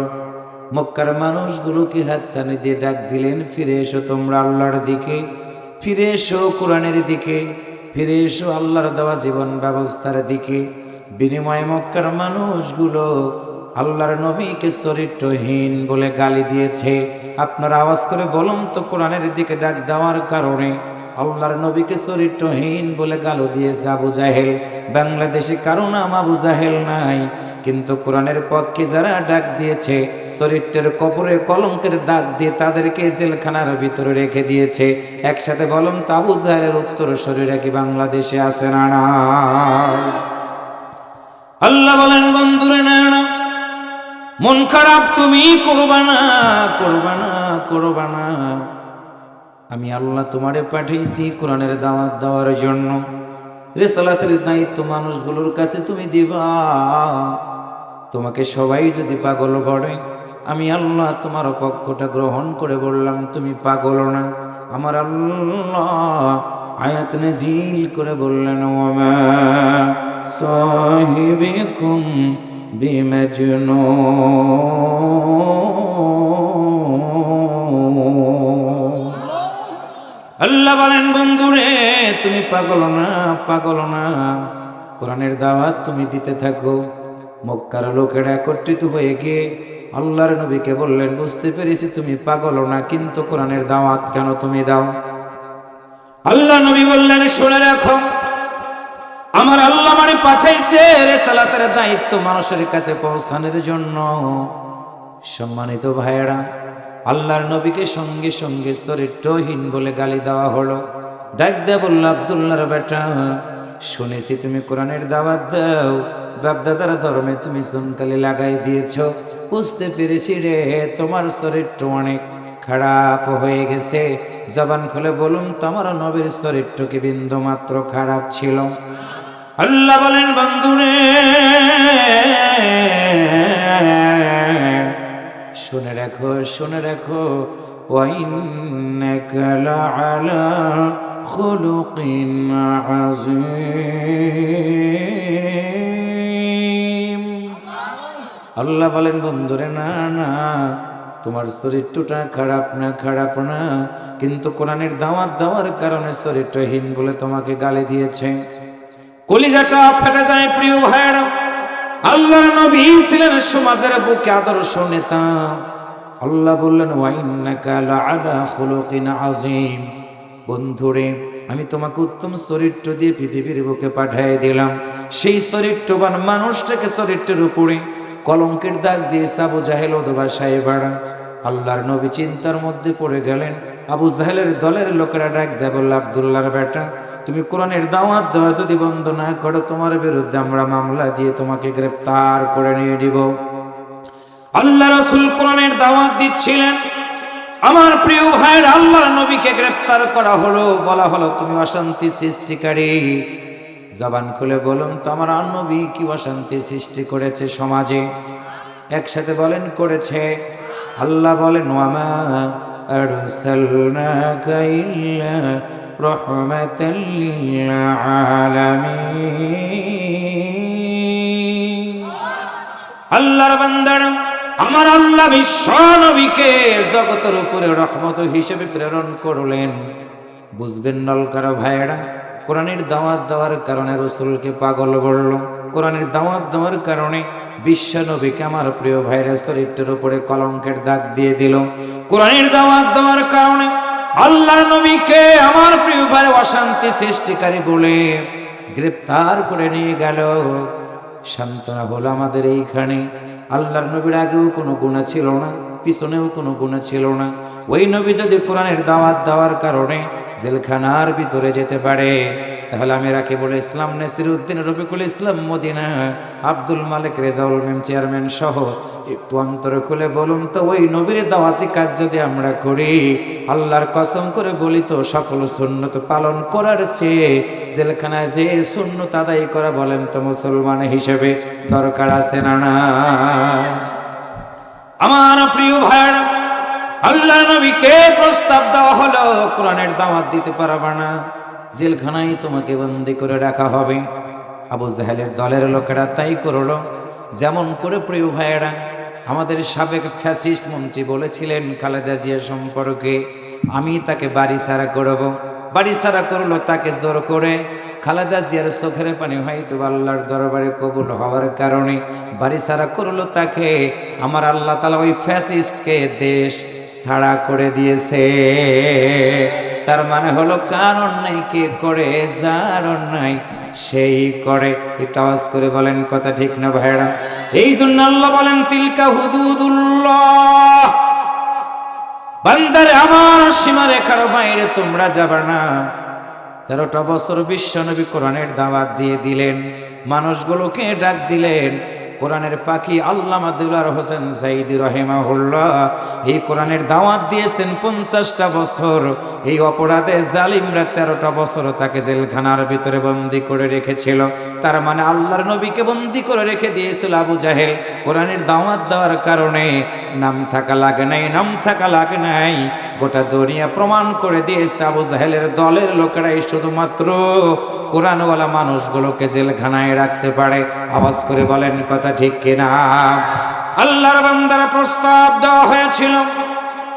মক্কার মানুষগুলোকে হাতছানি দিয়ে ডাক দিলেন, ফিরে এসো তোমরা আল্লাহর দিকে, ফিরে এসো কোরআনের দিকে, ফিরে এসো আল্লাহর দেওয়া জীবন ব্যবস্থার দিকে। বিনিময়ে মক্কার মানুষগুলো আল্লাহর নবীকে চরিত্রহীন বলে গালি দিয়েছে। আপনারা আওয়াজ করে বলুন তো, কোরআনের দিকে ডাক দেওয়ার কারণে আল্লাহর নবীকে চরিত্রহীন বলে গালি দিয়েছে আবু জাহেল। বাংলাদেশে কারো নাম আবু জাহেল নাই, কিন্তু কোরআনের পক্ষে যারা ডাক দিয়েছে চরিত্রের কবরে কলঙ্কের দাগ দিয়ে তাদেরকে জেলখানার ভিতরে রেখে দিয়েছে। একসাথে বলুন তো, আবু জাহেলের উত্তর শরীরে কি বাংলাদেশে আছে না? না। আল্লাহ বলেন, বন্ধুরে না, মন খারাপ তুমি করবা না, করবা না, করবা না। আমি আল্লাহ তোমারে পাঠিয়েছি কোরআনের দাওয়াত দেওয়ার জন্য। রিসালাতের দায়িত্ব মানুষগুলোর কাছে তুমি দিবা। তোমাকে সবাই যদি পাগল বলে, আমি আল্লাহ তোমার পক্ষটা গ্রহণ করে বললাম তুমি পাগল না। আমার আল্লাহ আয়াত নাযিল করে বললেন, ওয়া সাহিবিকুম বিমাজনুন। আল্লাহ বলেন, বন্ধুরে তুমি পাগল না, পাগল না। কোরআনের দাওয়াত তুমি দিতে থাকো। মক্কার লোকেরা একত্রিত হয়ে গিয়ে আল্লাহর নবীকে বললেন, বুঝতে পেরেছি তুমি পাগল না, কিন্তু কোরআনের দাওয়াত কেন তুমি দাও? আল্লাহ নবী বললেন, শুনে রাখো, আমার আল্লাহ মানে পাঠাইছে রিসালাতের দায়িত্ব মানুষের কাছে পৌঁছানোর জন্য। সম্মানিত ভাইয়েরা, আল্লাহর নবীকে সঙ্গে সঙ্গে চরিত্রহীন বলে গালি দেওয়া হলো। ডাক দেয়া বলল, আব্দুল্লাহর বেটা, শুনেছি তুমি কোরআনের দাওয়াত দাও, বাপদাদার ধর্মে তুমি চুনকালি লাগাই দিয়েছ। বুঝতে পেরেছি রে, তোমার চরিত্র অনেক খারাপ হয়ে গেছে। জবান খুলে বলুন, তোমার নবীর চরিত্র কি বিন্দু মাত্র খারাপ ছিল? আল্লাহ বলেন, বন্ধুরে শুনে রাখো, শুনে রাখো, ওয়াইন্নাকা লাআলা খুলুকিন আযীম। আল্লাহ বলেন, বন্ধুরে না, না, তোমার চরিত্রটা খারাপ না, খারাপ না, কিন্তু কোরআনের দাওয়াত দেওয়ার কারণে চরিত্রহীন বলে তোমাকে গালি দিয়েছে। কলিজাটা ফেটে যায় প্রিয় ভাইয়েরা। আল্লাহর নবী ছিলেন সমাজের বুকে আদর্শ নেতা। আল্লাহ বললেন, ওয়াইন্নাকা লাআলা খুলুকিন আযীম। বন্ধুরে, আমি তোমাকে উত্তম চরিত্র দিয়ে পৃথিবীর বুকে পাঠিয়ে দিলাম। সেই চরিত্রবান মানুষটাকে চরিত্রের উপরে কলঙ্কের দাগ দিয়ে আবু জাহেল অথবা সাহেবারা। আল্লাহর নবী চিন্তার মধ্যে পড়ে গেলেন। আবু জাহেলের দলের লোকেরা ডাক দেয়, বলল, আব্দুল্লাহর বেটা, তুমি কোরআনের দাওয়াত দেওয়া যদি বন্ধ না করো, তোমার বিরুদ্ধে আমরা মামলা দিয়ে তোমাকে গ্রেফতার করে নিয়ে দিব। আল্লাহ রাসূল কোরআনের দাওয়াত দিচ্ছিলেন। আমার প্রিয় ভাইয়ের, আল্লাহর নবীকে গ্রেফতার করা হলো। বলা হলো, তুমি অশান্তি সৃষ্টিকারী। জবান খুলে বলুন তো, আমার নবী কি অশান্তি সৃষ্টি করেছে সমাজে? একসাথে বলেন, করেছে। আল্লাহ বলেন, ওয়ামা আরসালনাকা ইল্লা রাহমাতাল লিল আলামিন। আল্লাহর বান্দারা, আমার আল্লাহ বিশ্ব নবীকে জগতের উপরে রহমত হিসেবে প্রেরণ করলেন। বুঝবেন নলকার ভাইয়েরা, কোরআনের দাওয়াত দেওয়ার কারণে রাসূলকে পাগল বলল। কোরআনের দাওয়াত দেওয়ার কারণে বিশ্ব নবীকে আমার প্রিয় ভাইরা চরিত্রের উপরে কলঙ্কের দাগ দিয়ে দিল। কোরআনের দাওয়াত দেওয়ার কারণে আল্লাহর নবীকে আমার প্রিয় ভাইরা অশান্তি সৃষ্টিকারী বলে গ্রেফতার করে নিয়ে গেল। সান্ত্বনা হলো আমাদের এইখানে। আল্লাহর নবীর আগেও কোনো গুনাহ ছিল না, পিছনেও কোনো গুনাহ ছিল না। ওই নবী যদি কোরআনের দাওয়াত দেওয়ার কারণে জেলখানার ভিতরে যেতে পারে, তাহলে আমি রাকিবুল ইসলাম, নাসিরউদ্দিন, রফিকুল ইসলাম মদিনা, আব্দুল মালিক, রেজাউল মেম চেয়ারম্যান সহ একটু অন্তর খুলে বলুন তো, ওই নবীর দাওয়াতি কাজ যদি আমরা করি, আল্লাহর কসম করে বলি তো, সকল সুন্নত পালন করার চেয়ে জেলখানায় যে সুন্নত আদায় করা বলেন তো মুসলমান হিসেবে দরকার আছে না? না। আমার প্রিয় ভাইরা, আল্লাহর নবীকে প্রস্তাব দেওয়া হলো, কোরআনের দাওয়াত দিতে পারবা না, জেলখানায় তোমাকে বন্দি করে রাখা হবে। আবু জাহেলের দলের লোকেরা তাই করলো। যেমন করে প্রিয় ভাইয়েরা, আমাদের সাবেক ফ্যাসিস্ট মন্ত্রী বলেছিলেন খালেদা জিয়া সম্পর্কে, আমি তাকে বাড়ি ছাড়া করব, বাড়ি ছাড়া করলো তাকে জোর করে। খালেদা জিয়ার চোখের পানি হয়তো আল্লাহর দরবারে কবুল হওয়ার কারণে বাড়ি ছাড়া করলো তাকে। আমার আল্লাহ তাআলা ওই ফ্যাসিস্টকে দেশ ছাড়া করে দিয়েছে। তার মানে হলো কার অন্যায় কে করে, যার অন্যায় সেই করে। একটু আওয়াজ করে বলেন কথা ঠিক না ভাইরা? এই জন্য আল্লাহ বলেন তিলকা হুদুদুল্লাহ, বান্দারে আমার সীমারেখার বাইরে তোমরা যাবে না। 13টা বছর বিশ্বনবী কোরআনের দাওয়াত দিয়ে দিলেন, মানুষগুলোকে ডাক দিলেন। কোরআনের পাখি আল্লামা দুলার হোসেন সাইদি রাহিমাহুল্লাহ এই কোরআনের দাওয়াত দিয়েছেন 50টা বছর। এই অপরাধে জালিমরা 13টা বছর তাকে জেলখানার ভিতরে বন্দী করে রেখেছিল। তার মানে আল্লাহর নবীকে বন্দী করে রেখে দিয়েছিল আবু জাহেল। কোরআনের দাওয়াত দেওয়ার কারণে নাম থাকা লাগে নাই, নাম থাকা লাগে নাই, গোটা দুনিয়া প্রমাণ করে দিয়েছে আবু জাহেলের দলের লোকেরাই শুধুমাত্র কোরআনওয়ালা মানুষগুলোকে জেলখানায় রাখতে পারে। আওয়াজ করে বলেন কথা ঠিক কিনা? আল্লাহর বান্দারা প্রস্তাব দেওয়া হয়েছিল,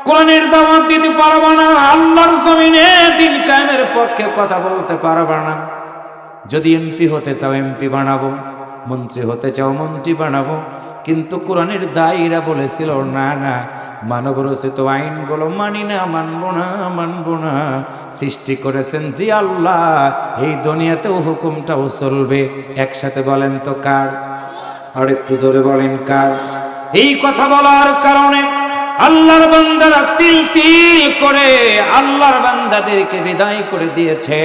কোরআনের দাওয়াত দিতে পারবে না, আল্লাহর জমিনে দিন কায়েমের পক্ষে কথা বলতে পারবে না। যদি এমপি হতে চাও এমপি বানাবো, মন্ত্রী হতে চাও মন্ত্রী বানাবো। কিন্তু কোরআনের দায়ীরা বলেছিল না না, মানব রচিত আইনগুলো মানি না, মানবো না। সৃষ্টি করেছেন জি আল্লাহ, এই দুনিয়াতেও হুকুমটাও চলবে। একসাথে বলেন তো কার? আর একটু জোরে বলেন কার? এই কথা বলার কারণে আল্লাহর বান্দারা তিল তিল করে আল্লাহর বান্দাদেরকে বিদায় করে দিয়েছে।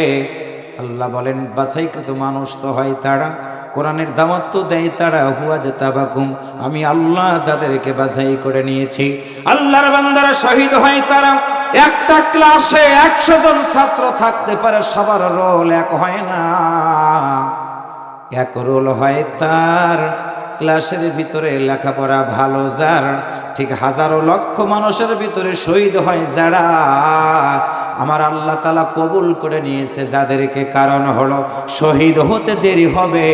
আল্লাহ বলেন বাছাইকৃত মানুষ তো হয় তারা, কোরআনের দাওয়াত তো দেয় তারা, হুয়া জাতাবাকুম, আমি আল্লাহ যাদেরকে বাছাই করে নিয়েছি। আল্লাহর বান্দারা শহীদ হয় তারা। একটা ক্লাসে 100 জন ছাত্র থাকতে পারে, সবার রোল এক হয় না। এক রোল হয় তার, ক্লাসের ভিতরে লেখাপড়া ভালো যার, ঠিক হাজারো লক্ষ মানুষের ভিতরে শহীদ হয় যারা। আমার আল্লাহ তাআলা কবুল করে নিয়েছে যাদেরকে। কারণ হলো শহীদ হতে দেরি হবে,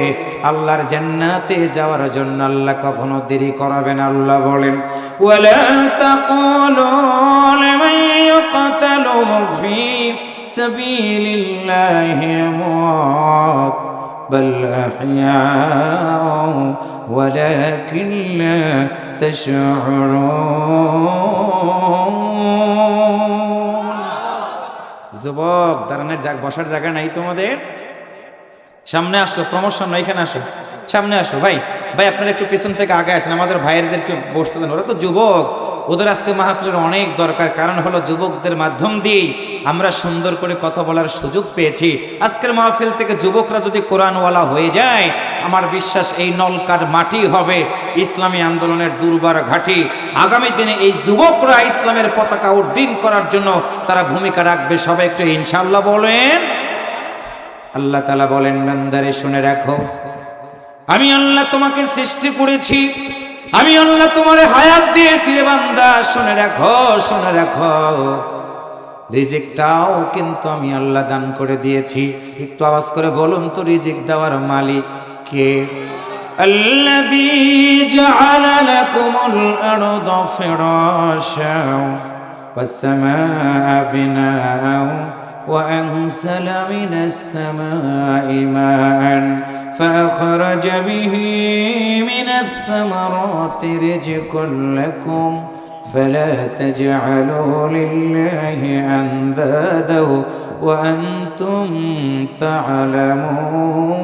আল্লাহর জান্নাতে যাওয়ার জন্য আল্লাহ কখনো দেরি করাবেন। আল্লাহ বলেন ওয়ালা তাকুলু লিমান ইয়াকতালু ফি সাবিলিল্লাহি আমওয়াত بل أحياء ولكن لا تشعرون। যুবক দাঁড়ানোর বসার জায়গা নাই তোমাদের? সামনে আসো, প্রমোশন না, এখানে আসো, সামনে আসো। ভাই আপনারা একটু পিছন থেকে আগে আসেন, আমাদের ভাইয়েরদেরকে বসতে দেন। ওরা তো যুবক, ওদের আজকে মাহফিলের অনেক দরকার। কারণ হলো যুবকদের মাধ্যম দিয়ে আমরা সুন্দর করে কথা বলার সুযোগ পেয়েছি। আজকের মাহফিল থেকে যুবকরা যদি কোরআনওয়ালা হয়ে যায়, আমার বিশ্বাস এই নলকার মাটি হবে ইসলামী আন্দোলনের দুর্বার ঘাঁটি। আগামী দিনে এই যুবকরা ইসলামের পতাকা উড্ডীন করার জন্য তারা ভূমিকা রাখবে। সবাই একটু ইনশাআল্লাহ বলেন। আল্লাহ তাআলা বলেন বান্দারে শুনে রাখো, আমি আল্লাহ তোমাকে সৃষ্টি করেছি, আমি আল্লাহ তোমারে হায়াত দিয়েছি রে বান্দা। শুনে রাখো, শুনে রাখো, রিজিকটাও কিন্তু আমি আল্লাহ দান করে দিয়েছি। একটু আওয়াজ করে বলুন তো রিজিক দেওয়ার মালিক কে? আল্লাযী জাআলা লাকুমুল আরদা ফিরাশাও ওয়াস সামাআ বিনাআও وأنزل من السماء ماء فأخرج به من الثمرات رزقا لكم فلا تجعلوا لله أندادا وأنتم تعلمون।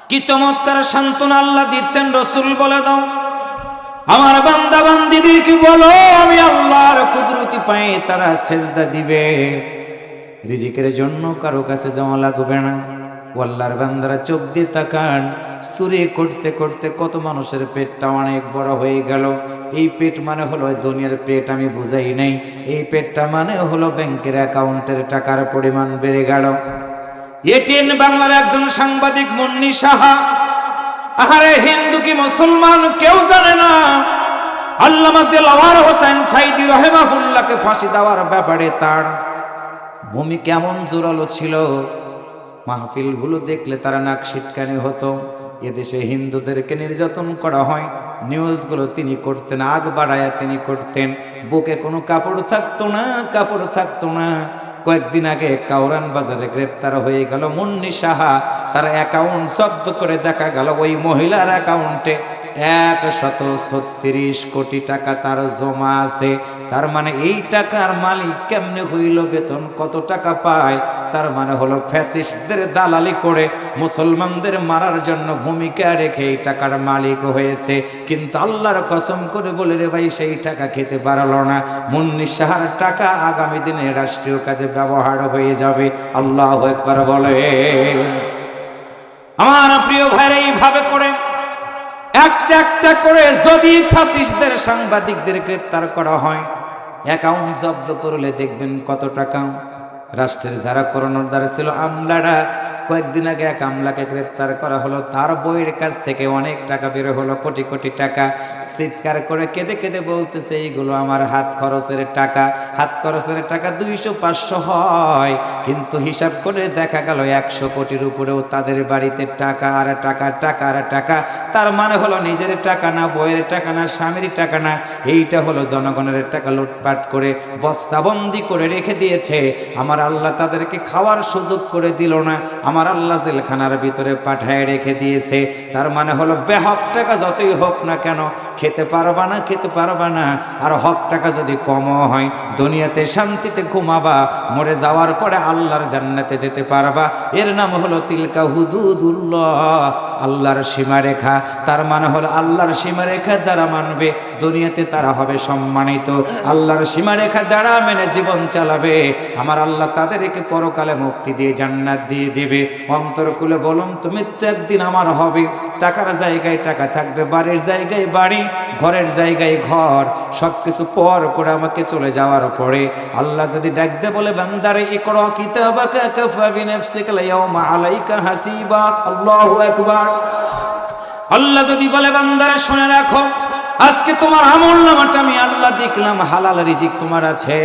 কি চমৎকার সান্ত্বনা আল্লাহ দিচ্ছেন। রাসূল বলে দাও আমার বান্দা বান্দীদেরকে বলো আমি আল্লাহর কুদরতি পায়ে তারা সেজদা দিবে। রিজিকের জন্য কারো কাছে যাওয়া লাগবে না। আল্লাহর বান্দারা চোখ দিয়ে তাকান, চুরি করতে করতে কত মানুষের পেটটা অনেক বড় হয়ে গেল। এই পেট মানে হলো দুনিয়ার পেট, আমি বুঝাই নাই। এই পেটটা মানে হলো ব্যাংকের অ্যাকাউন্টের টাকার পরিমাণ বেড়ে গেল। এটিএন বাংলার একজন সাংবাদিক মুন্নি সাহা, আহারে হিন্দু কি মুসলমান কেউ জানে না, আল্লামা দেলাওয়ার হোসেন সাইদি রাহিমাহুল্লাহকে ফাঁসি দেওয়ার ব্যাপারে তার ভূমিকা কেমন জোরালো ছিল। মাহফিলগুলো দেখলে তারা নাক সিটকানি হতো। এদেশে হিন্দুদেরকে নির্যাতন করা হয়, নিউজগুলো তিনি করতেন, আগ বাড়ায়া তিনি করতেন। বুকে কোনো কাপড় থাকতো না, কাপড় থাকতো না। কয়েকদিন আগে কাউরান বাজারে গ্রেপ্তার হয়ে গেল মুন্নি সাহা। তার অ্যাকাউন্ট জব্দ করে দেখা গেল ওই মহিলার অ্যাকাউন্টে 136 কোটি টাকা তার জমা আছে। তার মানে এই টাকার মালিক কেমনে হইল, বেতন কত টাকা পায়? তার মানে হলো ফ্যাসিস্টদের দালালি করে মুসলমানদের মারার জন্য ভূমিকা রেখে এই টাকার মালিক হয়েছে। কিন্তু আল্লাহর কসম করে বলে রে ভাই, সেই টাকা খেতে পারলো না। মুন্নি সাহার টাকা আগামী দিনে রাষ্ট্রীয় কাজে ব্যবহার হয়ে যাবে। আল্লাহু আকবার বলে। আমার প্রিয় ভাইরা, এইভাবে করে একটা একটা করে যদি ফ্যাসিস্টদের সাংবাদিকদের গ্রেপ্তার করা হয়, অ্যাকাউন্ট জব্দ করলে দেখবেন কত টাকা। রাষ্ট্রের যারা কর্ণধার ছিল, আমলারা, কয়েকদিন আগে এক আমলাকে গ্রেপ্তার করা হলো, তার বইয়ের কাছ থেকে অনেক টাকা বের হলো, কোটি কোটি টাকা। চিৎকার করে কেঁদে কেঁদে বলতেছে, এইগুলো আমার হাত খরচের টাকা। হাত খরচের টাকা 200-500 হয়, কিন্তু হিসাব করে দেখা গেল 100 কোটির উপরেও তাদের বাড়িতে টাকা আর টাকা, টাকা আর টাকা। তার মানে হলো নিজের টাকা না, বইয়ের টাকা না, স্বামীর টাকা না, এইটা হলো জনগণের টাকা লুটপাট করে বস্তাবন্দি করে রেখে দিয়েছে। আমার আল্লাহ তাদেরকে খাওয়ার সুযোগ করে দিল না, আমার আল্লাহ জেলখানার ভিতরে পাঠায় রেখে দিয়েছে। তার মানে হলো বেহক টাকা যতই হোক না কেন খেতে পারবা না, খেতে পারবা না। আর হক টাকা যদি কম হয়, দুনিয়াতে শান্তিতে ঘুমাবা, মরে যাওয়ার পরে আল্লাহর জান্নাতে যেতে পারবা। এর নাম হলো তিলকা হুদুদুল্লাহ, আল্লাহর সীমারেখা। তার মানে হলো আল্লাহর সীমারেখা যারা মানবে দুনিয়াতে তারা হবে সম্মানিত। আল্লাহর সীমারেখা যারা মেনে জীবন চালাবে, আমার আল্লাহ তাদেরকে পরকালে মুক্তি দিয়ে জান্নাত দিয়ে দিবে। অন্তর খুলে বলুন, তুমি তো একদিন আমার হবে। টাকার জায়গায় টাকা থাকবে, বাড়ির জায়গায় বাড়ি, ঘরের জায়গায় ঘর, সবকিছু পর করে আমাকে চলে যাওয়ার পরে আল্লাহ যদি ডাক দে বলে, বান্দারে ইকরা কিতাবাকা কাফা বিনাফসিকা আল-ইয়াওমা আলাইকা হাসিবা। আল্লাহু আকবার। আল্লাহ যদি বলে, বান্দারে শুনে রাখো, আজকে তোমার আমলনামাটা আমি আল্লাহ দেখলাম, হালাল রিজিক তোমার আছে,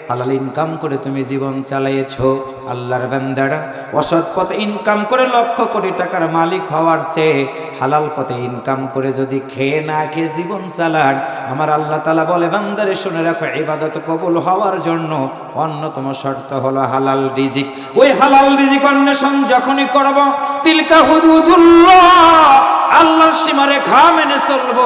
হালাল ইনকাম করে তুমি জীবন চালাইছো। আল্লাহর বান্দারা অসৎ পথে ইনকাম করে লক্ষ কোটি টাকার মালিক হওয়ার চেয়ে হালাল পথে ইনকাম করে যদি খেয়ে না খেয়ে জীবন চালান, আমার আল্লাহ তাআলা বলে, বান্দারে শুনে রাখো, ইবাদত কবুল হওয়ার জন্য অন্যতম শর্ত হলো হালাল রিজিক। ওই হালাল রিজিক অন্বেষণ যখনই করব, তিলকা হুদুদুল্লাহ, আল্লাহর সীমারেখা মেনে চলবো।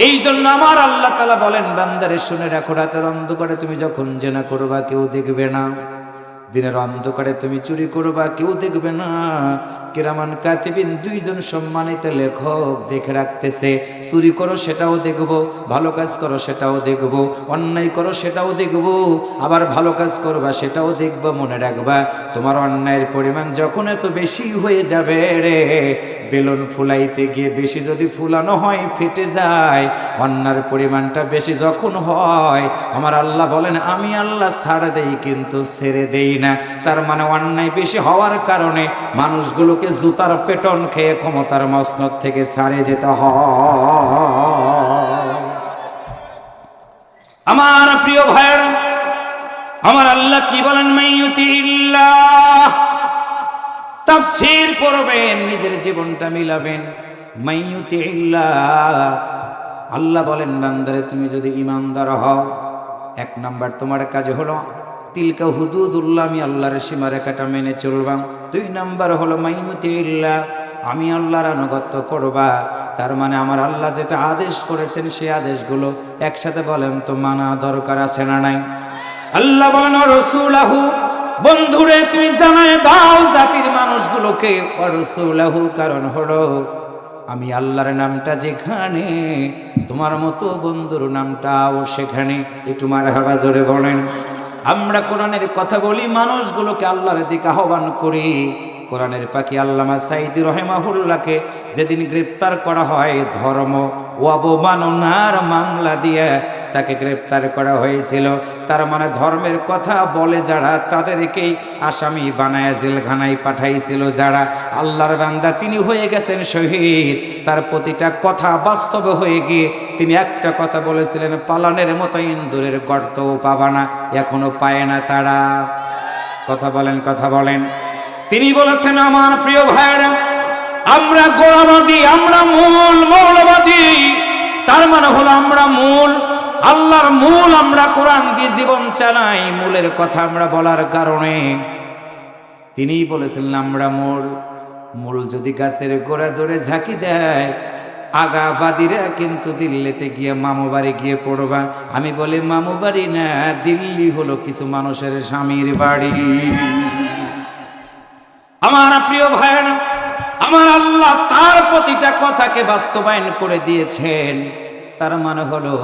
এই জন্য আমার আল্লাহ তাআলা বলেন, বান্দারে শুনে রাখো, রাতের অন্ধকারে তুমি যখন জেনা করবা কেউ দেখবে না, দিনের অন্ধকারে তুমি চুরি করবা কেউ দেখবে না। কিরামান কাতিবিন, দুইজন সম্মানিত লেখক দেখে রাখতেছে। চুরি করো সেটাও দেখবো, ভালো কাজ করো সেটাও দেখবো, অন্যায় করো সেটাও দেখবো, আবার ভালো কাজ করবা সেটাও দেখবো। মনে রাখবা, তোমার অন্যায়ের পরিমাণ যখন এত বেশি হয়ে যাবে রে, বেলুন ফুলাইতে গিয়ে বেশি যদি ফুলানো হয় ফেটে যায়, অন্যার পরিমাণটা বেশি যখন হয়, আমার আল্লাহ বলেন, আমি আল্লাহ ছাড় দেই কিন্তু ছেড়ে দেই না। তার মানে অন্যায় বেশি হওয়ার কারণে মানুষগুলোকে জুতার পেটন খেয়ে ক্ষমতার মসনদ থেকে ছাড়ে যেতে হয়। আমার প্রিয় ভাইরা, আমার আল্লাহ কি বলেন, মাইয়ুতিল্লাহ, তাফসীর পড়বেন, নিজের জীবনটা মিলাবেন। মাইয়ুতিল্লাহ, আল্লাহ বলেন, বান্দারে তুমি যদি ঈমানদার হও, এক নাম্বার তোমার কাজ হলো তিলকা হুদুদুল্লাহ, আমি আল্লাহর সীমারেখাটা মেনে চলবা। 2 নাম্বার হলো মাইয়ুতিল্লাহ, আমি আল্লাহর আনুগত্য করবা। তার মানে আমার আল্লাহ যেটা আদেশ করেছেন সেই আদেশগুলো একসাথে বলেন তো মানা দরকার আছে না নাই? আল্লাহ বলেন, রাসূলাহু, বন্ধুরে তুমি জানায় দাও জাতির মানুষগুলোকে, রাসূলাহু, কারণ হলো আমি আল্লাহর নামটা যেখানে, তোমার মতো বন্ধুর নামটাও সেখানে। একটু মারহাবা জোরে বলেন। আমরা কোরআনের কথা বলি, মানুষগুলোকে আল্লাহর দিকে আহ্বান করি। কোরআনের পাখি আল্লামা সাঈদী রাহিমাহুল্লাহকে যেদিন গ্রেপ্তার করা হয় ধর্ম অবমাননার মামলা দিয়ে তাকে গ্রেপ্তার করা হয়েছিল। তার মানে ধর্মের কথা বলে যারা, তাদেরকেই আসামি বানায় জেলখানায় পাঠাইছিল যারা। আল্লাহর বান্দা তিনি হয়ে গেছেন শহীদ। তার প্রতিটা কথা বাস্তবে হয়ে গিয়ে তিনি একটা কথা বলেছিলেন, পালানের মতো ইন্দুরের গর্তও পাবা না, এখনো পায় না তারা। কথা বলেন, কথা বলেন। তিনি বলেছেন, আমার প্রিয় ভাইরা, আমরা গোড়াবাদী, আমরা মূল মৌলবাদী। তার মানে হলো আমরা মূল, আল্লাহর মূল, আমরা কোরআন দিয়ে জীবন চালাই। মূলের কথা আমরা বলার কারণে তিনিই বলেছিলেন আমরা মূল। মূল যদি গাছের গোড়া ধরে ঝাঁকি দেয়, আগাবাদীরা কিন্তু দিল্লিতে গিয়ে মামু বাড়ি গিয়ে পড়বা। আমি বলি মামু বাড়ি না, দিল্লি হলো কিছু মানুষের স্বামীর বাড়ি। আমার প্রিয় ভাইয়েরা, আমার আল্লাহ তার প্রতিটা কথাকে বাস্তবায়ন করে দিয়েছেন। তার মানে হলো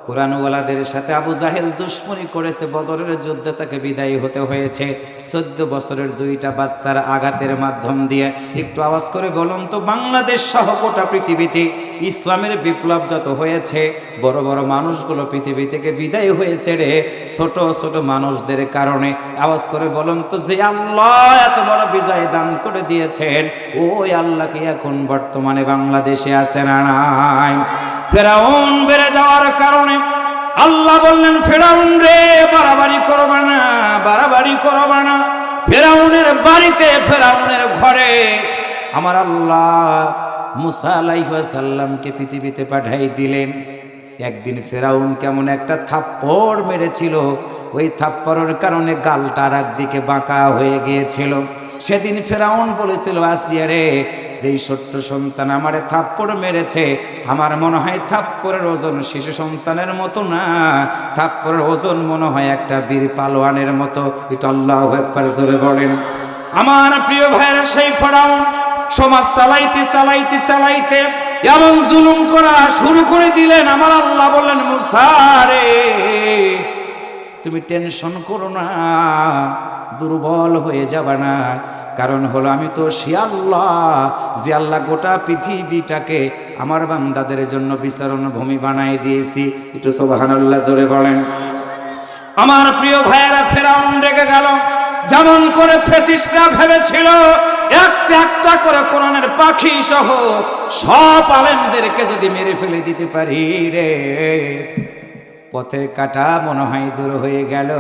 কোরআনওয়ালাদের সাথে আবু জাহেল দুশ্মনী করেছে, বদরের যুদ্ধে তাকে বিদায়ী হতে হয়েছে 14 বছরের 2টা বাচ্চার আঘাতের মাধ্যম দিয়ে। একটু আওয়াজ করে বলুন তো, বাংলাদেশ সহ গোটা পৃথিবীতে ইসলামের বিপ্লব যত হয়েছে, বড় বড় মানুষগুলো পৃথিবী থেকে বিদায়ী হয়েছে রে ছোট ছোট মানুষদের কারণে। আওয়াজ করে বলুন তো, যে আল্লাহ এত বড় বিজয় দান করে দিয়েছেন, ওই আল্লাহ কি এখন বর্তমানে বাংলাদেশে আছে না নাই? ফেরাউন বেড়ে যাওয়ার কারণে আল্লাহ বললেন, ফেরাউন রে বাড়াবাড়ি করবা না, বাড়াবাড়ি করবা না। ফেরাউনের বাড়িতে, ফেরাউনের ঘরে আমার আল্লাহ মুসা আলাইহিস সালামকে পৃথিবীতে পাঠাই দিলেন। একদিন ফেরাউন কেমন একটা থাপ্পড় মেরেছিল, ওই থাপ্পড়ের কারণে গালটা আর একদিকে বাঁকা হয়ে গিয়েছিল। সেদিন ফেরাউন বলেছিল, আসিয়া রে, যেই ছোট্ট সন্তান আমারে থাপ্পড় মেরেছে, আমার মনে হয় থাপ্পড়ের ওজন শিশু সন্তানের মতো না, থাপ্পড়ের ওজন মনে হয় একটা বীর পালোয়ানের মতো। এটা আল্লাহু আকবার জোরে বলেন। আমার প্রিয় ভাইয়েরা, সেই ফেরাউন সমাজ চালাইতে চালাইতে চালাইতে এমন জুলুম করা শুরু করে দিলেন। আমার আল্লাহ বললেন, মুসা রে তুমি টেনশন করো না, দুর্বল হয়ে যাবে না। কারণ হলো আমি তো সে আল্লাহ, যে আল্লাহ গোটা পৃথিবীটাকে আমার বান্দাদের জন্য বিচরণ ভূমি বানাই দিয়েছি। একটু সুবহানাল্লাহ জোরে বলেন। আমার প্রিয় ভাইয়েরা, ফেরাউন রেগে গেল। যেমন করে ফ্যাসিস্টরা ভেবেছিল একটা একটা করে কোরআনের পাখি সহ সব আলেমদেরকে যদি মেরে ফেলে দিতে পারি রে, পথের কাটা মনে হয় দূর হয়ে গেল।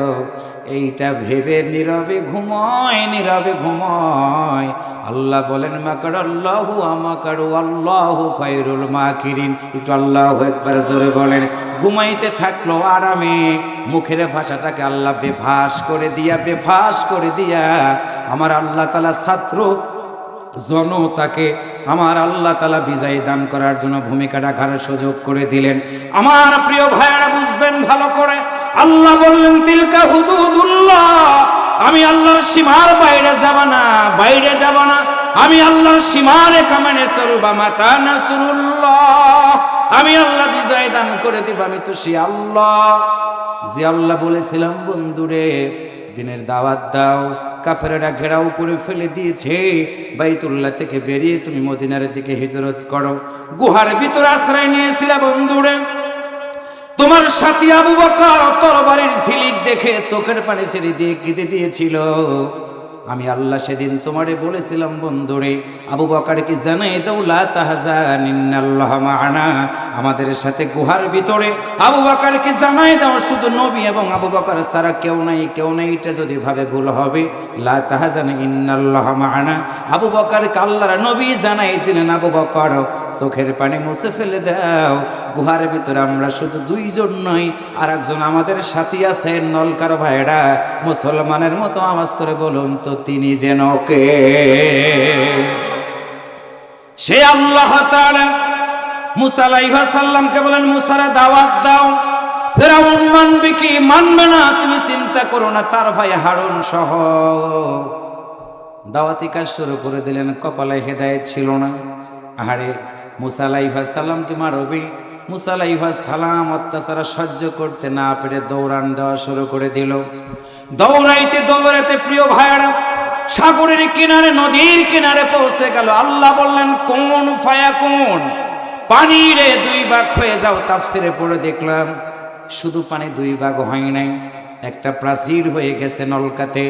এইটা ভেবে নীরবে ঘুমায়, নীরবে ঘুমায়। আল্লাহ বলেন, মাকারাল্লাহু আমাকারু আল্লাহু খায়রুল মাকিরিন। একটু আল্লাহু আকবার জোরে বলেন। ঘুমাইতে থাকলো আরামে, মুখের ভাষাটাকে আল্লাহ বেফাস করে দিয়া, বেফাস করে দিয়া আমার আল্লাহ তাআলা ছাত্র জনতাকে আমার আল্লাহ তাআলা বিজয় দান করার জন্য ভূমিকা রাখার সুযোগ করে দিলেন। আমার প্রিয় ভাইয়েরা, বুঝবেন ভালো করে। আল্লাহ বললেন, তিলকা হুদুদুল্লাহ, আমি আল্লাহর সীমার বাইরে যাব না, বাইরে যাব না। আমি আল্লাহর সীমা রেখা মেনে চলবা, মাতা নাসরুল্লাহ, আমি আল্লাহ বিজয় দান করে দিব। আমি তো সে আল্লাহ, যে আল্লাহ বলেছিলাম, বন্ধুরে দিনের দাওয়াত দাও, কাফেররা ঘেরাও করে ফেলে দিয়েছে, বাইতুল্লাহ থেকে বেরিয়ে তুমি মদিনার দিকে হিজরত করো। গুহার ভিতর আশ্রয় নিয়েছিল বন্ধুরে। তোমার সাথী আবু বকর তরবারির ঝিলিক দেখে চোখের পানি ছেড়ে দিয়ে কেঁদে দিয়েছিল। আমি আল্লাহ সেদিন তোমারে বলেছিলাম, বন্ধুরে আবু বকরকে জানাই দাও, লা তাহজান ইন্নাল্লাহ মা'ানা, আমাদের সাথে গুহার ভিতরে আবু বকরকে জানাই দাও, শুধু নবী এবং আবু বকর ছাড়া কেউ নাই, কেউ নাই। এটা যদি ভাবে ভুল হবে। লা তাহজান ইন্নাল্লাহ মা'ানা, আবু বকরকে আল্লাহর নবী জানাই দিলেন, আবু বকর চোখের পানি মুছে ফেলে দাও, গুহার ভিতরে আমরা শুধু দুইজন নই, আর একজন আমাদের সাথী আছেন। নলকার ভাইরা মুসলমানের মতো আওয়াজ করে বলুন তো, তিনি যেন কে? সে আল্লাহ তাআলা মুসা আলাইহিস সালামকে বলেন, মুসারে দাওয়াত দাও। ফেরাউন মানবে কি মানবে না তুমি চিন্তা করো না। তার ভাই হারুন সহ দাওয়াতি কাজ শুরু করে দিলেন। কপালে হেদায়েত ছিল না। আহারে, মুসা আলাইহিস সালামকে মারবে। মুসা আলাইহিস সালাম অত্যাচার সহ্য করতে না পেরে দৌড়ান দেওয়া শুরু করে দিল। দৌড়াইতে দৌড়াইতে প্রিয় ভাইরা সাগরের কিনারে, নদীর কিনারে পৌঁছে গেল। আল্লাহ বললেন, কোন ফায়াকুন, পানি রে 2 ভাগ হয়ে যাও। তাফসিরে পড়ে দেখলাম শুধু পানি 2 ভাগ হয় নাই, একটা প্রাচীর হয়ে গেছে নলকাতে।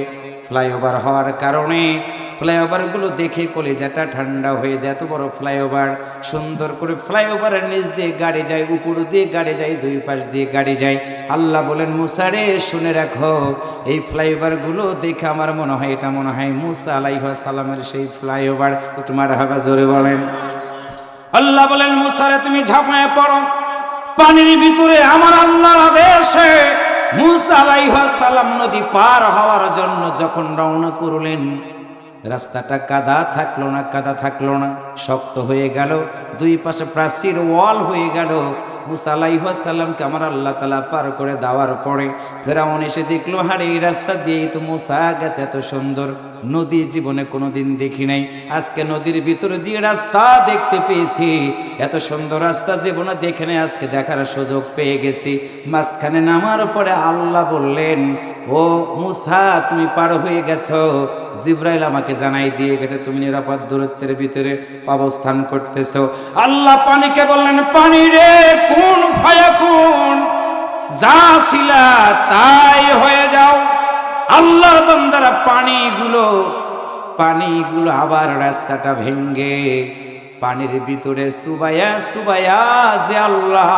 ফ্লাইওভার হওয়ার কারণে ফ্লাইওভারগুলো দেখে কলিজাটা ঠান্ডা হয়ে যায়। এত বড় ফ্লাইওভার, সুন্দর করে ফ্লাইওভারের নিচ দিয়ে গাড়ি যায়, উপর দিয়ে গাড়ি যায়, দুই পাশ দিয়ে গাড়ি যায়। আল্লাহ বলেন মুসা রে শুনে রাখো, এই ফ্লাইওভারগুলো দেখে আমার মনে হয় এটা মনে হয় মুসা আলাইহিস সালামের সেই ফ্লাইওভার। একটু মারহাবা জোরে বলেন। আল্লাহ বলেন মুসা রে তুমি ঝাঁপায় পড়ো পানির ভিতরে। আমার আল্লাহর আদেশে মুসা আলাইহিস সালাম নদী পার হওয়ার জন্য যখন রওনা করলেন, রাস্তাটা কাদা থাকলো না, কাদা থাকলো না, শক্ত হয়ে গেল, দুই পাশে প্রাচীর ওয়াল হয়ে গেল। মুসা আলাইহিস সালামকে আমার আল্লাহ তাআলা পার করে দেওয়ার পরে ফেরাউন এসে দেখলো, হারে এই রাস্তা দিয়েই তো মুসা গেছে, এত সুন্দর নদী জীবনে কোনোদিন দেখি নাই, আজকে নদীর ভিতর দিয়ে রাস্তা দেখতে পেয়েছি, এত সুন্দর রাস্তা জীবনে দেখে নাই, আজকে দেখার সুযোগ পেয়ে গেছি। মাঝখানে নামার পরে আল্লাহ বললেন, ও মুসা তুমি পার হয়ে গেছো, জিব্রাইল আমাকে জানাই দিয়ে গেছে তুমি নিরাপদ দূরত্বের ভিতরে অবস্থান করতেছো। আল্লাহ পানিকে বললেন, পানি রে কোন ফায়াকুন, যা ছিলা তাই হয়ে যাও। আল্লাহর বান্দারা পানিগুলো আবার রাস্তাটা ভেঙ্গে পানির ভিতরে সুবায়া সুবায়া যে আল্লাহ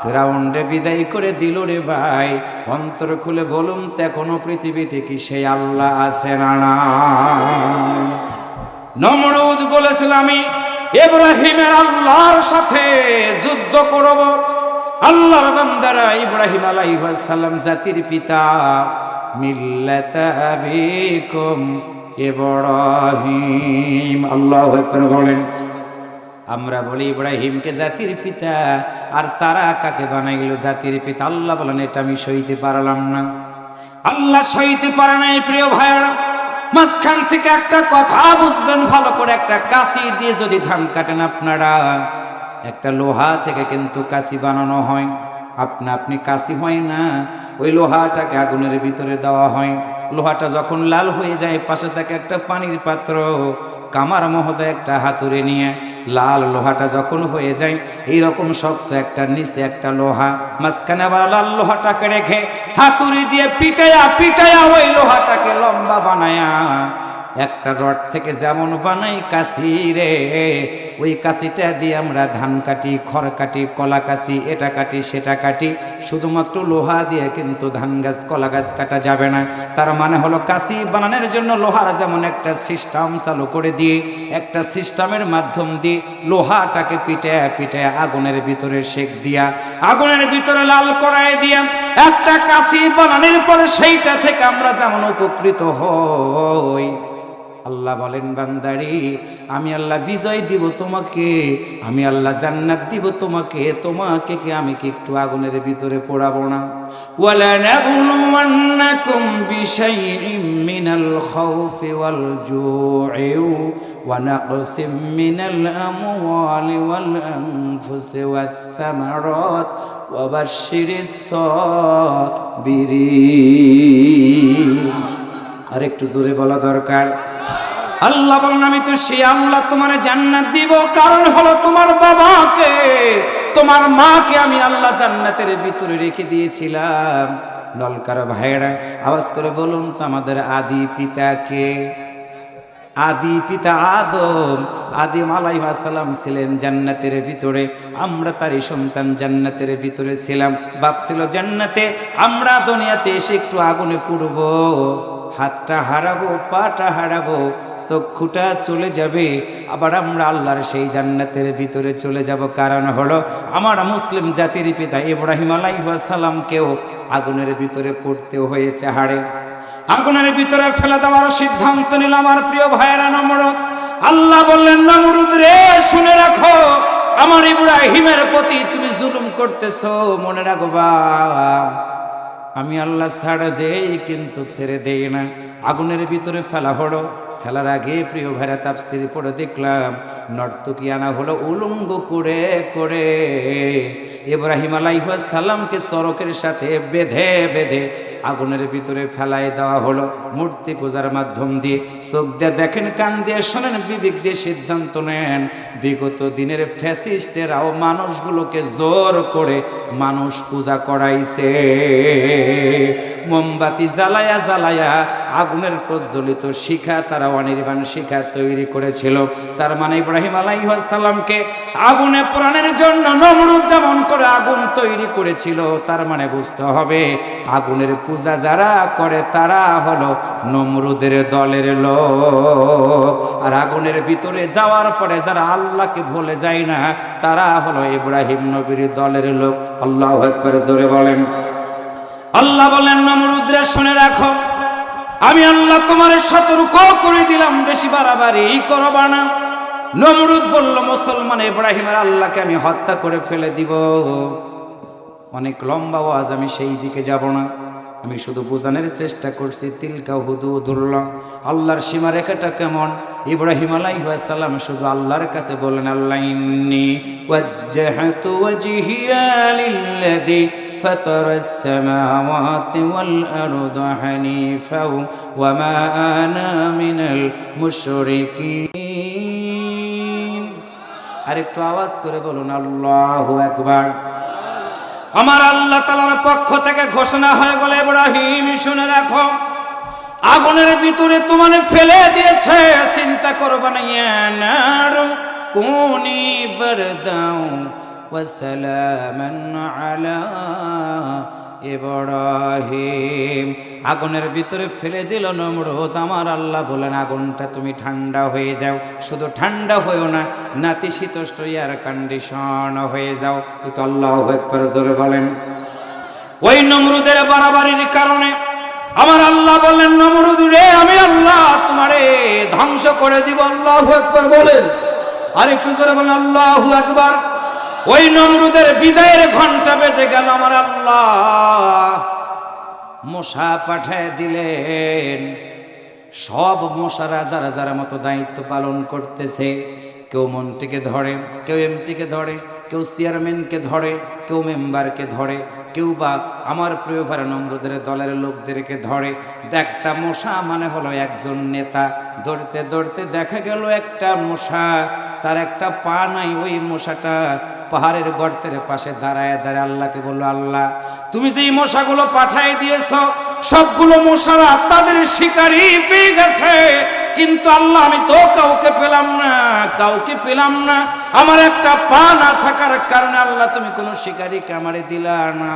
ফেরাউনরে বিদায় করে দিল রে ভাই। অন্তর খুলে বলুন তো এখনো পৃথিবীতে কি সেই আল্লাহ আছে না? নমরুদ বলেছিল আমি ইব্রাহিমের আল্লাহর সাথে যুদ্ধ করব। আল্লাহর বান্দারা ইব্রাহিম আলাইহিস সালাম জাতির পিতা, মিল্লাতা আবিকুম ইব্রাহিম, আল্লাহু আকবার বলেন। আমরা বলি ইব্রাহিমকে জাতির পিতা, আর তারা কাকে বানাইল জাতির পিতা? আল্লাহ বলেন এটা আমি সইতে পারলাম না। আল্লাহ সইতে পারে নাই। প্রিয় ভাইরা, মাঝখান থেকে একটা কথা বুঝবেন ভালো করে, একটা কাঁচি দিয়ে যদি ধান কাটেন আপনারা, একটা লোহা থেকে কিন্তু কাঁচি বানানো হয়, আপনি কাঁচি হয় না, ওই লোহাটাকে আগুনের ভিতরে দেওয়া হয়। লোহাটা যখন লাল হয়ে যায়, পাশে থাকে একটা পানির পাত্র, কামার মহোদয় একটা হাতুড়ি নিয়ে লাল লোহাটা যখন হয়ে যায়, এইরকম শক্ত একটা নিচে একটা লোহা, মাঝখানে আবার লাল লোহাটাকে রেখে হাতুড়ি দিয়ে পিটায়া পিটায়া ওই লোহাটাকে লম্বা বানায়া একটা রড থেকে যেমন বানাই কাঁচি রে, ওই কাঁচিটা দিয়ে আমরা ধান কাটি, খড় কাটি, কলা কাটি, এটা কাটি সেটা কাটি, শুধুমাত্র লোহা দিয়ে কিন্তু ধান গাছ কলা গাছ কাটা যাবে না। তার মানে হলো কাঁচি বানানোর জন্য লোহার যেমন একটা সিস্টেম চালু করে দিয়ে, একটা সিস্টেমের মাধ্যম দিয়ে লোহাটাকে পিটায়া পিটায়া আগুনের ভিতরে সেক দিয়া, আগুনের ভিতরে লাল কড়াই দিয়া একটা কাঁচি বানানোর পরে সেইটা থেকে আমরা যেমন উপকৃত হই। আল্লাহ বলেন বান্দারি আমি আল্লাহ বিজয় দিব তোমাকে, আমি আল্লাহ জান্নাত দিব তোমাকে, তোমাকে কি আমি কি একটু আগুনের ভিতরে পোড়াবো না? ওয়ালা নাবলুওয়ান্নাকুম বিশাইইম মিনাল খাউফি ওয়াল জু'i ওয়া নাকসিম মিনাল আমওয়ালি ওয়াল আনফুসি ওয়াস সামারাত ওয়া বাশশিরিস সাবিরিন। আর একটু জোরে বলা দরকার। আল্লাহ বলেন আমি তো সেই আল্লাহ তোমার জান্নাত দিব, কারণ হলো তোমার বাবাকে তোমার মাকে আমি আল্লাহ জান্নাতের ভিতরে রেখে দিয়েছিলাম। নলকার ভাইরা আওয়াজ করে বলুন তো আমাদের আদি পিতাকে? আদি পিতা আদম আলাইহিস সালাম ছিলেন জান্নাতের ভিতরে, আমরা তারই সন্তান জান্নাতের ভিতরে ছিলাম। বাপ ছিল জান্নাতে, আমরা দুনিয়াতে এসে একটু আগুনে পুড়বো, হাতটা হারাবো, পাটা হারাবো, চক্ষুটা চলে যাবে, আবার আমরা আল্লাহর সেই জান্নাতের ভিতরে চলে যাব। কারণ হলো আমার মুসলিম জাতির পিতা ইব্রাহিম আলাইহিস সালামকেও আগুনের ভিতরে পড়তে হয়েছে, হাড়ে আগুনের ভিতরে ফেলে দেওয়ার সিদ্ধান্ত নিল আমার প্রিয় ভাইয়েরা নমরুদ। আল্লাহ বললেন নমরুদ রে শুনে রাখো, আমার ইব্রাহিমের প্রতি তুমি জুলুম করতেছো, মনে রাখবা আমি আল্লাহ ছাড়া দেই কিন্তু ছেড়ে দেই না। আগুনের ভিতরে ফেলা হলো, ফেলার আগে প্রিয় ভাইরা তাফসীর পড়ে দেখলাম নর্তকী আনা হলো উলঙ্গ করে করে ইব্রাহিম আলাইহিস সালামকে সড়কের সাথে বেঁধে বেঁধে আগুনের ভিতরে ফেলাই দেওয়া হলো মূর্তি পূজার মাধ্যম দিয়ে। চোখ দিয়ে দেখেন, কান দিয়ে শোনেন, বিবেক দিয়ে সিদ্ধান্ত নেন। বিগত দিনের ফ্যাসিস্টেরাও মানুষগুলোকে জোর করে মানুষ পূজা করাইছে। মোমবাতি জ্বালায়া জ্বালায়া আগুনের প্রজ্বলিত শিখা, তারা অনির্বাণ শিখা তৈরি করেছিল। তার মানে ইব্রাহিম আলাইহিস সালামকে আগুনে পোড়ানোর জন্য নমরুদ যেমন করে আগুন তৈরি করেছিল, তার মানে বুঝতে হবে আগুনের পূজা যারা করে তারা হলো নমরুদের দলের লোক। আর আগুনের ভিতরে যাওয়ার পরে যারা আল্লাহকে ভুলে যায় না, তারা হলো ইব্রাহিম নবীর দলের লোক। আল্লাহু আকবার, জোরে বলেন। আল্লাহ বলেন, নমরুদরে শুনে রাখো, আমি আল্লাহ তোমার সতর্ক করে দিলাম, বেশি বাড়াবাড়ি করবা না। নমরুদ বলল, মুসলমান ইব্রাহিমের আল্লাহকে আমি হত্যা করে ফেলে দিব। অনেক লম্বা ওয়াজ, আমি সেই দিকে যাব না, আমি শুধু বোঝানোর চেষ্টা করছি তিলকা হুদুদুল্লাহ, আল্লাহর সীমারেখাটা কেমন। ইব্রাহিম আলাইহিস সালাম শুধু আল্লাহর কাছে বলেন, আল্লাহ ইন্নী ওয়াজ্জাহতু ওয়াজহিয়া লিল্লাযী ফাতারাস সামাওয়াতি ওয়াল আরদা হানিফা ওয়া মা আনা মিনাল মুশরিকিন। আরেকটু আওয়াজ করে বলুন আল্লাহু আকবার। আমার আল্লাহ তাআলার পক্ষ থেকে ঘোষণা হয়ে গেল, ইব্রাহিম শুনে রাখো, আগুনের ভিতরে তোমার ফেলে দিয়েছে, চিন্তা করবে না। ইয়ানারু কুনি বারদাও ওয়া সালামান আলা ইব্রাহিম। আগুনের ভিতরে ফেলে দিল নমরুদ। আমার আল্লাহ বলেন, আগুনটা তুমি ঠান্ডা হয়ে যাও। শুধু ঠান্ডা হয়েও না, নাতিশীতোষ্ণ এয়ার কন্ডিশন হয়ে যাও। একটু আল্লাহু আকবার, জোরে বলেন। ওই নমরুদের বাড়াবাড়ির কারণে আমার আল্লাহ বললেন, নমরুদ রে, আমি আল্লাহ তোমারে ধ্বংস করে দিব। আল্লাহু আকবার বলেন। আর একটু জোরে বলেন আল্লাহু আকবার। ওই নমরুদের বিদায়ের ঘন্টা বেজে গেল। আমার আল্লাহ মশা পাঠায় দিলেন। সব মশারা যারা যারা মতো দায়িত্ব পালন করতেছে, কেউ মন্ত্রীকে ধরে, কেউ এমপিকে ধরে, কেউ চেয়ারম্যানকে ধরে, কেউ মেম্বারকে ধরে, কেউ বা আমার প্রিয় ভাই নমরুদের দলের লোকদেরকে ধরে। একটা মশা মানে হলো একজন নেতা। ধরতে ধরতে দেখা গেল একটা মশা, তার একটা পা নাই। ওই মশাটা পাহাড়ের গর্তের পাশে দাঁড়ায় দাঁড়ায় আল্লাহকে বলল, আল্লাহ তুমি যে মশাগুলো পাঠাই দিয়েছ, সবগুলো মশারা তাদের শিকারী পেয়ে গেছে, কিন্তু আল্লাহ আমি তো কাউকে পেলাম না, কাউকে পেলাম না। আমার একটা পা না থাকার কারণে আল্লাহ তুমি কোনো শিকারীকে আমারে দিলা না।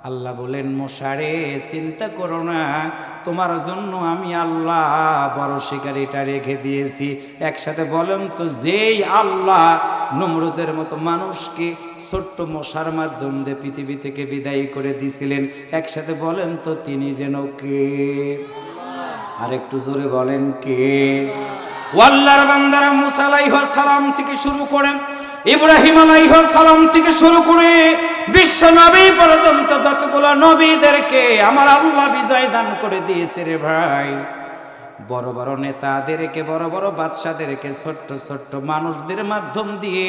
আল্লাহ বলেন, মশারে চিন্তা করো না, তোমার জন্য আমি আল্লাহ বড় শিকারীটা রেখে দিয়েছি। একসাথে বলেন তো, যেই আল্লাহ নমরুদের মতো মানুষকে ছোট্ট মশার মাধ্যম দিয়ে পৃথিবী থেকে বিদায় করে দিয়েছিলেন, একসাথে বলেন তো তিনি যেন কে? আর একটু জোরে বলেন কে? আল্লাহর বান্দারা মুসা আলাইহিস সালাম থেকে শুরু করে, ইব্রাহিম আলাইহিস সালাম থেকে শুরু করে বিশ্ব নবী পর্যন্ত যতগুলো নবীদেরকে আমার আল্লাহ বিজয় দান করে দিয়েছে রে ভাই। বড় বড় নেতাদেরকে, বড় বড় বাদশাদেরকে ছোট্ট ছোট্ট মানুষদের মাধ্যম দিয়ে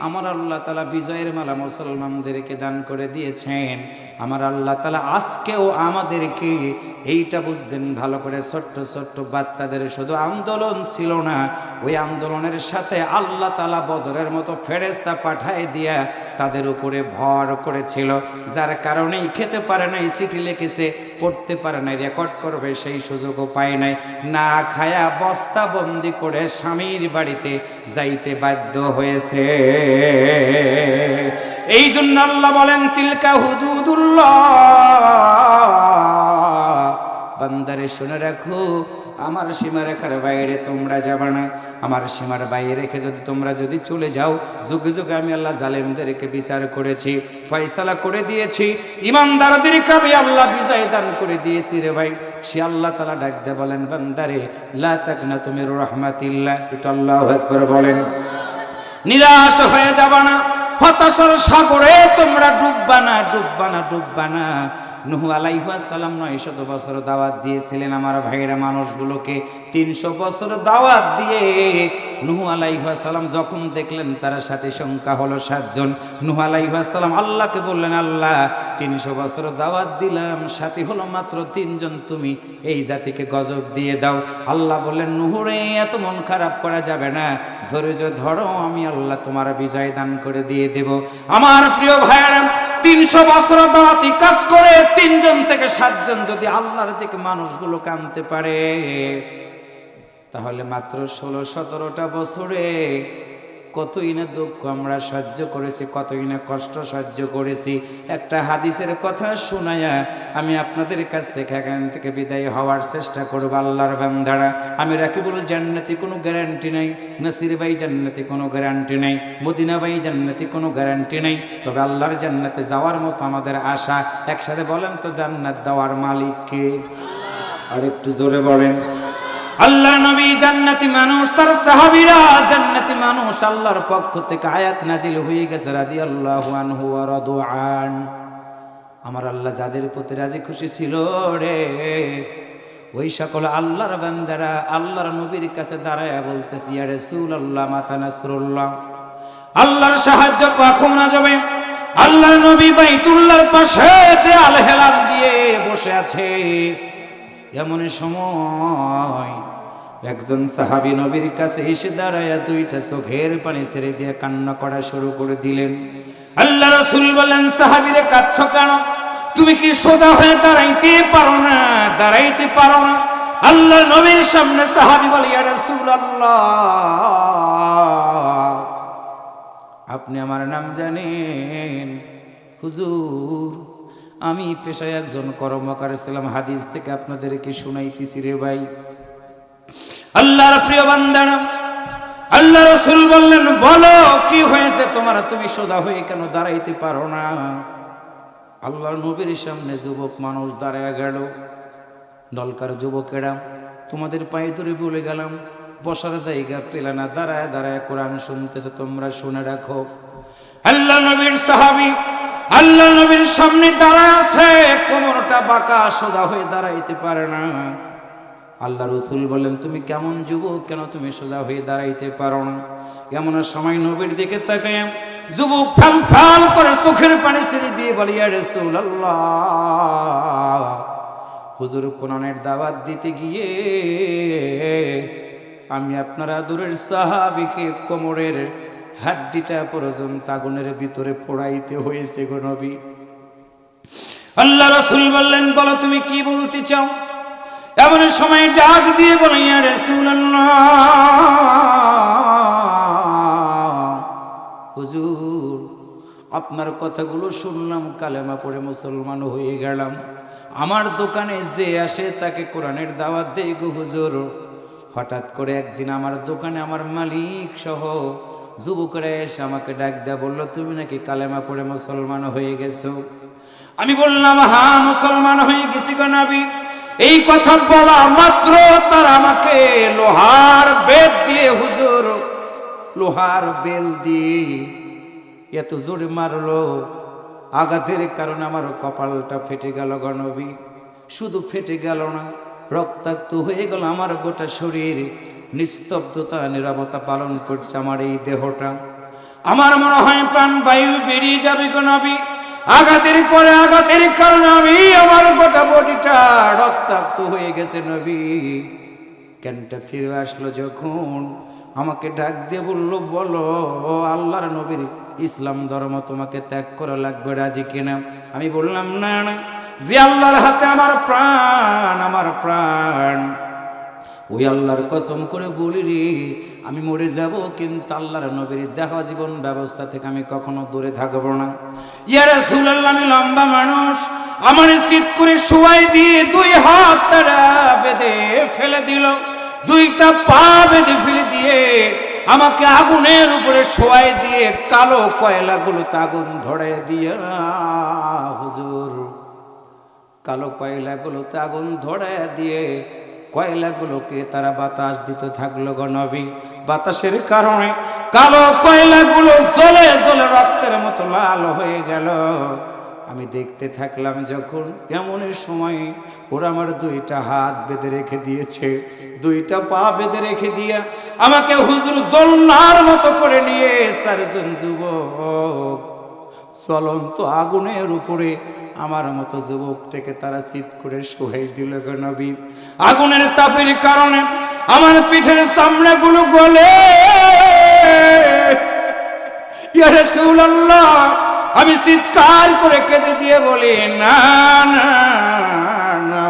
আমার আল্লাহ তাআলা বিজয়ের মালা মুসলমানদেরকে দান করে দিয়েছেন। আমার আল্লাহ তাআলা আজকেও আমাদেরকে এইটা বুঝবেন ভালো করে, ছোট্ট ছোট্ট বাচ্চাদের শুধু আন্দোলন ছিল না, ওই আন্দোলনের সাথে আল্লাহ তাআলা বদরের মতো ফেরেশতা পাঠায় দিয়া তাদের উপরে ভর করেছিল, যার কারণেই খেতে পারে নাই, চিঠি লিখেছে, পড়তে পারে নাই, রেকর্ড করবে সেই সুযোগও পায় নাই, না খায়া বস্তা বন্দি করে স্বামীর বাড়িতে যাইতে বাধ্য হয়েছে। এই জন্য আল্লাহ বলেন, তিলকা হুদুদুল্লাহ, বান্দারে শুনে রাখো, আমার সীমারেখার বাইরে তোমরা যাবে না। আমার সীমার বাইরে রেখে তোমরা যদি চলে যাও, যুগে যুগে আমি আল্লাহ জালেমদেরকে বিচার করেছি, ফয়সালা করে দিয়েছি, ইমানদারদেরকে আমি আল্লাহ বিজয় দান করে দিয়েছি রে ভাই। সে আল্লাহ তাআলা ডাক দিয়ে বলেন, বান্দারে লা তাকনাতু মির রাহমাতিল্লাহ। এটা আল্লাহু আকবার বলেন। নিরাশ হয়ে যাবা না, হতাশার সাগরে তোমরা ডুববা না, ডুববা না, ডুববা না। নূহ আলাইহিস সালাম 900 বছর দাওয়াত দিয়েছিলেন আমার ভাইয়েরা মানুষগুলোকে। 300 বছর দাওয়াত দিয়ে নূহ আলাইহিস সালাম যখন দেখলেন তার সাথে সংখ্যা হলো 7 জন, নূহ আলাইহিস সালাম আল্লাহকে বললেন, আল্লাহ 300 বছর দাওয়াত দিলাম, সাথে হলো মাত্র 3 জন, তুমি এই জাতিকে গজব দিয়ে দাও। আল্লাহ বললেন, নূহ রে, এত মন খারাপ করা যাবে না, ধৈর্য ধরো, আমি আল্লাহ তোমার বিজয় দান করে দিয়ে দেব। আমার প্রিয় ভাইয়েরা, 300 বছর দাওয়াতি কাজ করে 3 জন থেকে 7 জন যদি আল্লাহর দিকে মানুষগুলোকে আনতে পারে, তাহলে মাত্র 16-17টা বছরে কতই না দুঃখ আমরা সহ্য করেছি, কতই না কষ্ট সহ্য করেছি। একটা হাদিসের কথা শোনায়া আমি আপনাদের কাছ থেকে এখান থেকে বিদায় হওয়ার চেষ্টা করব। আল্লাহর বান্দারা, আমি রাকিবুল জান্নাতি কোনো গ্যারান্টি নাই, নাসির ভাই জান্নাতি কোনো গ্যারান্টি নাই, মদিনা ভাই জান্নাতি কোনো গ্যারান্টি নাই, তবে আল্লাহর জান্নাতে যাওয়ার মতো আমাদের আশা। একসাথে বলেন তো, জান্নাত দেওয়ার মালিক কে? আর একটু জোরে বলেন। আল্লাহর নবী জান্নাতি মানুষ, তার সাহাবীরা জান্নাতি মানুষ। আল্লাহর পক্ষ থেকে আয়াত নাজিল হয়ে গেছে, রাদিয়াল্লাহু আনহু ওয়া রাদু আন। আমার আল্লাহ যাদের প্রতি রাজি খুশি ছিল রে, ওই সকল আল্লাহর বান্দারা আল্লাহর নবীর কাছে দাঁড়ায়া বলতেছে, ইয়া রাসূলুল্লাহ মাতা নাসরুল্লাহ, আল্লাহর সাহায্য কখন আসবে? আল্লাহর নবী বাইতুল্লাহর পাশে দেয়াল হেলান দিয়ে বসে আছে। এমন সময় একজন সাহাবী নবীর কাছে এসে দাঁড়ায়া 2টা চোখের পানি ছেড়ে দিয়ে কান্না করা শুরু করে দিলেন। আল্লাহ রাসূল বললেন, সাহাবীরে কাঁদছো কেন? তুমি কি সোজা হয়ে দাঁড়াইতে পারো না? দাঁড়াইতে পারো না? আল্লাহর নবীর সামনে সাহাবী বলে, ইয়া রাসূলুল্লাহ, আপনি আমার নাম জানেন? হুজুর, আমি পেশায় একজন কর্মকার ছিলাম, হাদিস থেকে আপনাদেরকে শুনাইতেছি রে ভাই। আল্লাহর প্রিয় বান্দারা, আল্লাহ রাসূল বললেন, বলো কি হয়েছে তোমার? তুমি সোজা হয়ে কেন দাঁড়াইতে পারো না? আল্লাহর নবীর সামনে যুবক মানুষ দাঁড়ায় গেল। দলকার যুবকেরা, তোমাদের পায়ে ধরে বলে গেলাম, বসার জায়গা পেলে না, দাঁড়ায় দাঁড়ায় কোরআন শুনতেছে, তোমরা শুনে রাখো। আল্লাহ নবীর সাহাবী আল্লাহ নবীর সামনে দাঁড়ায় আছে, কোমরটা বাঁকা, সোজা হয়ে দাঁড়াইতে পারে না। আল্লাহ রাসূল বলেন, তুমি কেমন যুবক, কেন তুমি সোজা হয়ে দাঁড়াইতে পারো না? এমন সময় নবীর দিকে তাকায় যুবক ফাল ফাল করে চোখের পানি ছেড়ে দিয়ে বলে, ইয়া রাসূলুল্লাহ, হুজুর কোরআনের দাওয়াত দিতে গিয়ে আমি আপনার আদরের সাহাবীকে কোমরের হাড্ডিটা পর্যন্ত আগুনের ভিতরে পোড়াইতে হয়েছে গো নবী। আল্লাহ রাসূল বললেন, বলো তুমি কি বলতে চাও? এমন সময় ডাক দিয়ে বলে, ইয়া রাসূলুল্লাহ, হুজুর আপনার কথাগুলো শুনলাম, কালেমা পড়ে মুসলমান হয়ে গেলাম। আমার দোকানে যে আসে তাকে কোরআনের দাওয়াত দেই গো হুজুর। হঠাৎ করে একদিন আমার দোকানে আমার মালিক সহ যুবকরা এসে আমাকে ডাক দেয়া বলল, তুমি নাকি কালেমা পড়ে মুসলমান হয়ে গেছো। আমি বললাম, হ্যাঁ মুসলমান হয়ে গেছি গো নবী। এই কথা বলা মাত্র তার আমাকে লোহার বেল দিয়ে, হুজুর লোহার বেল দিয়ে এত জোরে মারলো, আঘাতের কারণে আমার কপালটা ফেটে গেল গো নবী। শুধু ফেটে গেল না, রক্তাক্ত হয়ে গেল আমার গোটা শরীর। নিস্তব্ধতা নীরবতা পালন করছে আমার এই দেহটা। আমার মনে হয় প্রাণ বায়ু বেরিয়ে যাবে গো নবী। আঘাতের পরে আঘাতের কারণে আমি আমার গোটা বডিটা রক্তাক্ত হয়ে গেছে নবী। জ্ঞানটা ফিরে আসলো যখন, আমাকে ডাক দিয়ে বললো, বলো আল্লাহর নবীর ইসলাম ধর্ম তোমাকে ত্যাগ করা লাগবে, রাজি কিনা? আমি বললাম, না না, যে আল্লাহর হাতে আমার প্রাণ, আমার প্রাণ, ওই আল্লাহর কসম করে বলি রে, আমি মরে যাব, কিন্তু আল্লাহর নবীর দেখা জীবন ব্যবস্থা থেকে আমি কখনো দূরে থাকবো না। ইয়া রাসূলুল্লাহ, আমি লম্বা মানুষ, আমার চিৎ করে শোয়াই দিয়ে 2 হাত তারা বেঁধে ফেলে দিল, 2টা পা বেঁধে ফেলে দিয়ে আমাকে আগুনের উপরে শোয়াই দিয়ে কালো কয়লাগুলোতে আগুন ধরাই দিয়া, হুজুর কালো কয়লাগুলোতে আগুন ধরাই দিয়ে কয়লাগুলোকে তারা বাতাস দিতে থাকলো গো নবী। বাতাসের কারণে কালো কয়লাগুলো জ্বলে জ্বলে রক্তের মতো লাল হয়ে গেল। আমি দেখতে থাকলাম যখন, এমন সময় ওরা আমার 2টা হাত বেঁধে রেখে দিয়েছে, 2টা পা বেঁধে রেখে দিয়া আমাকে হুজুর দোলনার মতো করে নিয়ে 4 জন যুবক চলন্ত আগুনের উপরে আমার মতো যুবকটাকে তারা চিৎ করে শোয়াই দিল গো নবী। আগুনের তাপের কারণে আমার পিঠের চামড়াগুলো গলে, ইয়া রাসূলুল্লাহ আমি চিৎকার করে কেঁদে দিয়ে বলি, না না না,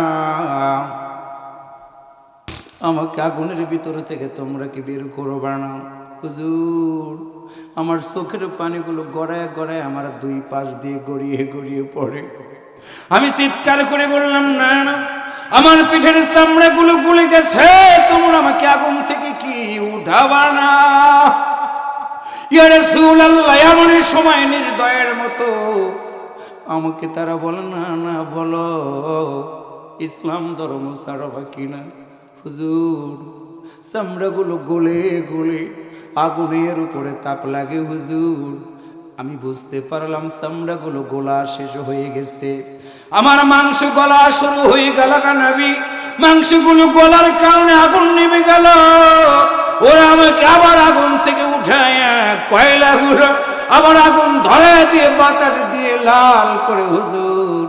আমাকে আগুনের ভিতর থেকে তোমরা কি বের করবে না? হুজুর, আমার চোখের পানিগুলো গড়ায় গড়ায় আমার দুই পাশ দিয়ে গড়িয়ে গড়িয়ে পড়ে। আমি চিৎকার করে বললাম, না না, আমার পিঠের চামড়াগুলো গলে গেছে, তোমরা আমাকে আগুন থেকে কি উঠাবা না? ইয়া রাসূলুল্লাহ, এমন সময় নির্দয়ের মতো আমাকে তারা বলে, না না, বলো ইসলাম ধর্ম ছাড়বা কিনা? হুজুর, চামড়াগুলো গলে গলে আগুনের উপরে তাপ লাগে। হুজুর, আমি বুঝতে পারলাম চামড়াগুলো গলা শেষ হয়ে গেছে, আমার মাংস গলা শুরু হয়ে গেল। নবী, মাংসগুলো গলার কারণে আগুন নেমে গেল। ওরা আমাকে আবার আগুন থেকে উঠায় কয়লাগুলো আবার আগুন ধরে দিয়ে বাতাস দিয়ে লাল করে, হুজুর,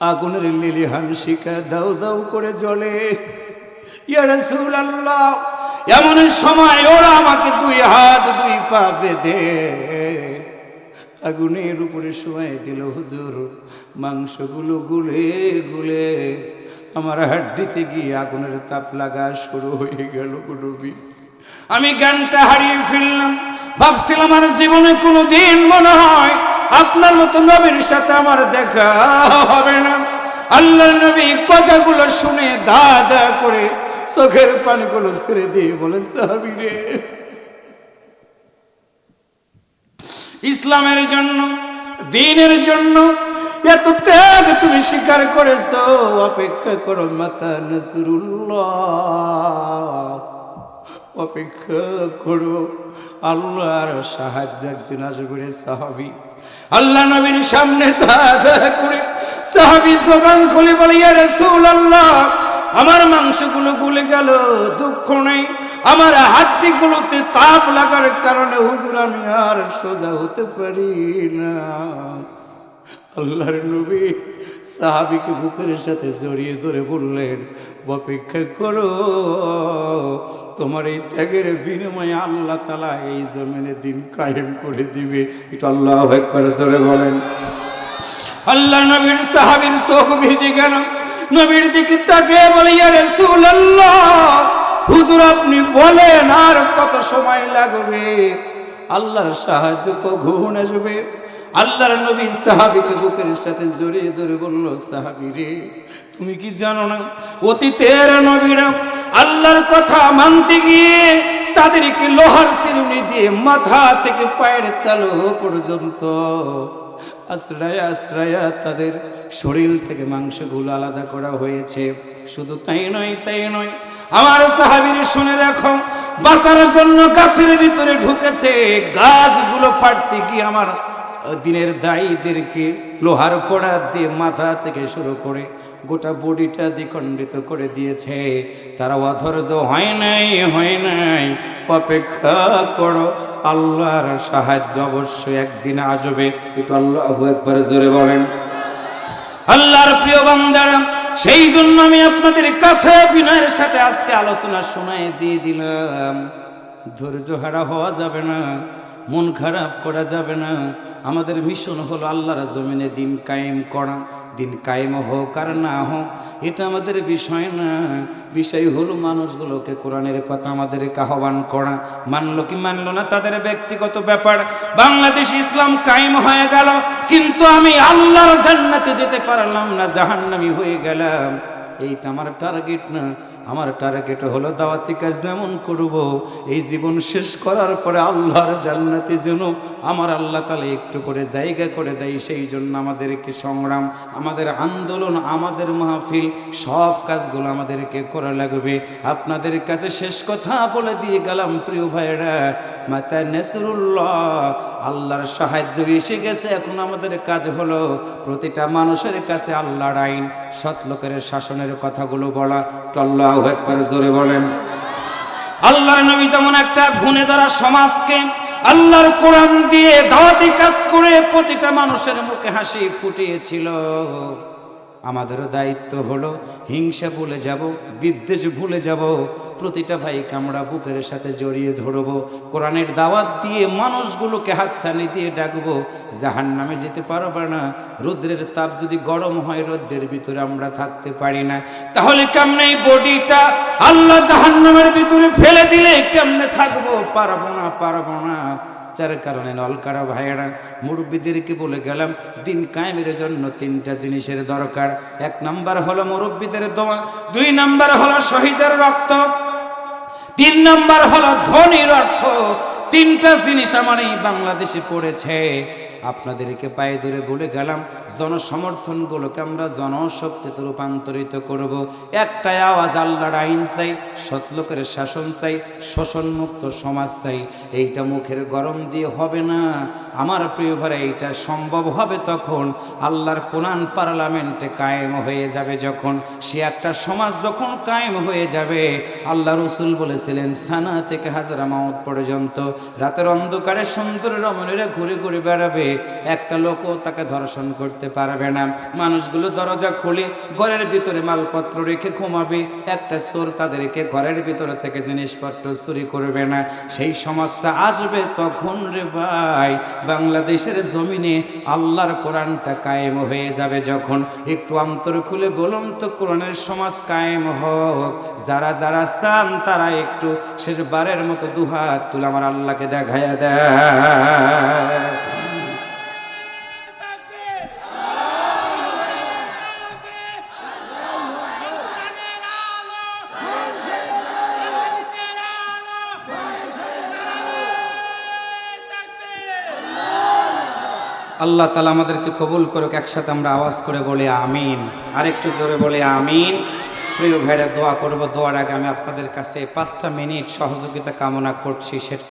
আগুনের লিলিহান শিখা দাউ দাউ করে জ্বলে। ইয়া রাসূলুল্লাহ, এমন সময় ওরা আমাকে দুই হাত দুই পা বেঁধে আগুনের উপরে শোয়াই দিল। হুজুর, মাংসগুলো গুলে গুলে আমার হাড্ডিতে গিয়ে আগুনের তাপ লাগা শুরু হয়ে গেল। নবী, আমি জ্ঞানটা হারিয়ে ফেললাম। ভাবছিলাম আমার জীবনে কোনোদিন মনে হয় আপনার মতো নবীর সাথে আমার দেখা হবে না। আল্লাহর নবী কথাগুলো শুনে দা দা করে চোখের পানিগুলো ছেড়ে দিয়ে বলে, সাহাবী রে, ইসলামের জন্য, দ্বীনের জন্য এত ত্যাগ তুমি স্বীকার করেছো, অপেক্ষা করো মাতা নাসরুল্লাহ, অপেক্ষা করো, আল্লাহর সাহায্য একদিন আসবে রে। সাহাবী আল্লাহ নবীর সামনে দাঁড়া করে সাহাবী জবান খুলে বলে, ইয়া রাসূলুল্লাহ, আমার মাংসগুলো গলে গেল, দুঃখ নেই, আমার হাড্ডিগুলোতে তাপ লাগার কারণে হুজুর আমি আর সোজা হতে পারি না। আল্লাহর নবী সাহাবীকে বুকের সাথে জড়িয়ে ধরে বললেন, অপেক্ষা করো, তোমার এই ত্যাগের বিনিময়ে আল্লাহ তাআলা এই জমিনে দিন কায়েম করে দিবে। এটা আল্লাহু আকবার জোরে বলেন। আল্লাহ নবীর সাহাবীর চোখ ভিজে গেল, নবীর দিকে তাকিয়ে বলে, ইয়া রাসূলুল্লাহ, হুজুর আপনি বলেন আর কত সময় লাগবে? আল্লাহর সাহায্য কখন আসবে? আল্লাহর নবী সাহাবীকে বুকের সাথে জড়িয়ে ধরে বলল, সাহাবী রে, তুমি কি জানো না অতীতের নবীরা আল্লাহর কথা মানতে গিয়ে তাদেরকে লোহার চিরুনি দিয়ে মাথা থেকে পায়ের তালু পর্যন্ত আশ্রয়া আশ্রয়া তাদের শরীর থেকে মাংসগুলো আলাদা করা হয়েছে। শুধু তাই নয়, তাই নয়, আমার সাহাবীরা শুনে রাখো, বাঁচার জন্য গাছের ভিতরে ঢুকেছে, গাছগুলো ফাটতে গিয়ে আমার দিনের দায়ীদেরকে লোহার কোড়া দিয়ে মাথা থেকে শুরু করে গোটা বডিটা দ্বিখণ্ডিত করে দিয়েছে। তারা অধৈর্য হয় নাই, হয় নাই, অপেক্ষা করো, আল্লাহর সাহায্য অবশ্যই একদিন আসবে। একটু আল্লাহু আকবার জোরে বলেন। আল্লাহর প্রিয় বান্দারা, সেই জন্য আমি আপনাদের কাছে বিনয়ের সাথে আজকে আলোচনা শোনায় দিয়ে দিলাম, ধৈর্য হারা হওয়া যাবে না, মন খারাপ করা যাবে না। আমাদের মিশন হলো আল্লাহর জমিনে দিন কায়েম করা। দিন কায়েম হোক আর না হোক এটা আমাদের বিষয় না, বিষয় হলো মানুষগুলোকে কোরআনের কথা আমাদেরকে আহ্বান করা। মানলো কি মানলো না তাদের ব্যক্তিগত ব্যাপার। বাংলাদেশ ইসলাম কায়েম হয়ে গেল, কিন্তু আমি আল্লাহর জান্নাতে যেতে পারলাম না, জাহান্নামী হয়ে গেলাম। এইটা আমার টার্গেট না। আমার টার্গেট হলো দাওয়াতি কাজ যেমন করব, এই জীবন শেষ করার পরে আল্লাহর জান্নাতে যেন আমার আল্লাহ তাআলা একটু করে জায়গা করে দেয়, সেই জন্য আমাদেরকে সংগ্রাম, আমাদের আন্দোলন, আমাদের মাহফিল, সব কাজগুলো আমাদেরকে করা লাগবে। আপনাদের কাছে শেষ কথা বলে দিয়ে গেলাম, প্রিয় ভাইরা, মাতা নাসরুল্লাহ, আল্লাহর সাহায্য এসে গেছে। এখন আমাদের কাজ হলো প্রতিটা মানুষের কাছে আল্লাহর আইন, সৎ লোকের শাসনের কথাগুলো বলা। আল্লাহু আকবার জোরে বলেন। আল্লাহর নবী যেমন একটা ঘুণে ধরা সমাজকে আল্লাহর কোরআন দিয়ে দাওয়াতি কাজ করে প্রতিটা মানুষের মুখে হাসি ফুটিয়েছিল, আমাদেরও দায়িত্ব হলো হিংসা ভুলে যাব, বিদ্বেষ ভুলে যাব, প্রতিটা ভাই কামড়া বুকের সাথে জড়িয়ে ধরবো, কোরআনের দাওয়াত দিয়ে মানুষগুলোকে হাতছানি দিয়ে ডাকবো। জাহান্নামে যেতে পারবে না, রৌদ্রের তাপ যদি গরম হয়, রৌদ্রের ভিতরে আমরা থাকতে পারি না, তাহলে কেমনে এই বডিটা আল্লাহ জাহান্নামের ভিতরে ফেলে দিলে কেমনে থাকবো? পারবো না, পারবো না। যার কারণে নলকারা ভাইয়েরা, মুরব্বীদেরকে বলে গেলাম, দিন কায়েমের জন্য তিনটা জিনিসের দরকার। এক নাম্বার হলো মুরব্বীদের দোয়া, দুই নাম্বার হলো শহীদের রক্ত, তিন নাম্বার হলো ধনীর অর্থ। তিনটা জিনিস আমার এই বাংলাদেশে পড়েছে। আপনাদেরকে পায়ে ধরে বলে গেলাম, জনসমর্থনগুলোকে আমরা জনশক্তিতে রূপান্তরিত করব। একটাই আওয়াজ, আল্লাহর আইন চাই, সৎলোকের শাসন চাই, শোষণমুক্ত সমাজ চাই। এইটা মুখের গরম দিয়ে হবে না আমার প্রিয় ভাই, এইটা সম্ভব হবে তখন আল্লাহর কোরআন পার্লামেন্টে কায়েম হয়ে যাবে। যখন সে একটা সমাজ যখন কায়েম হয়ে যাবে, আল্লাহ রসুল বলেছিলেন সানা থেকে হাজারা মাউত পর্যন্ত রাতের অন্ধকারে সুন্দর রমণীরা ঘুরে ঘুরে বেড়াবে, একটা লোকও তাকে ধর্ষণ করতে পারবে না। মানুষগুলো দরজা খুলে ঘরের ভিতরে মালপত্র রেখে ঘুমাবে, একটা চোর তাদেরকে ঘরের ভিতরে থেকে জিনিসপত্র চুরি করবে না। সেই সমাজটা আসবে তখন রে ভাই, বাংলাদেশের জমিনে আল্লাহর কোরআনটা কায়েম হয়ে যাবে যখন। একটু অন্তর খুলে বলুন তো, কোরআনের সমাজ কায়েম হোক। যারা যারা চান তারা একটু শেষবারের মতো দুহাত তুলে আমার আল্লাহকে দেখায়া দেয়। আল্লাহ তাআলা আমাদেরকে কবুল করুক। একসাথে আমরা আওয়াজ করে বলি আমিন, আরেকটু জোরে বলি আমিন। প্রিয় ভাইরা, দোয়া করব। দোয়ার আগে আমি আপনাদের কাছে 5টা মিনিট সহযোগিতা কামনা করছি। সেটা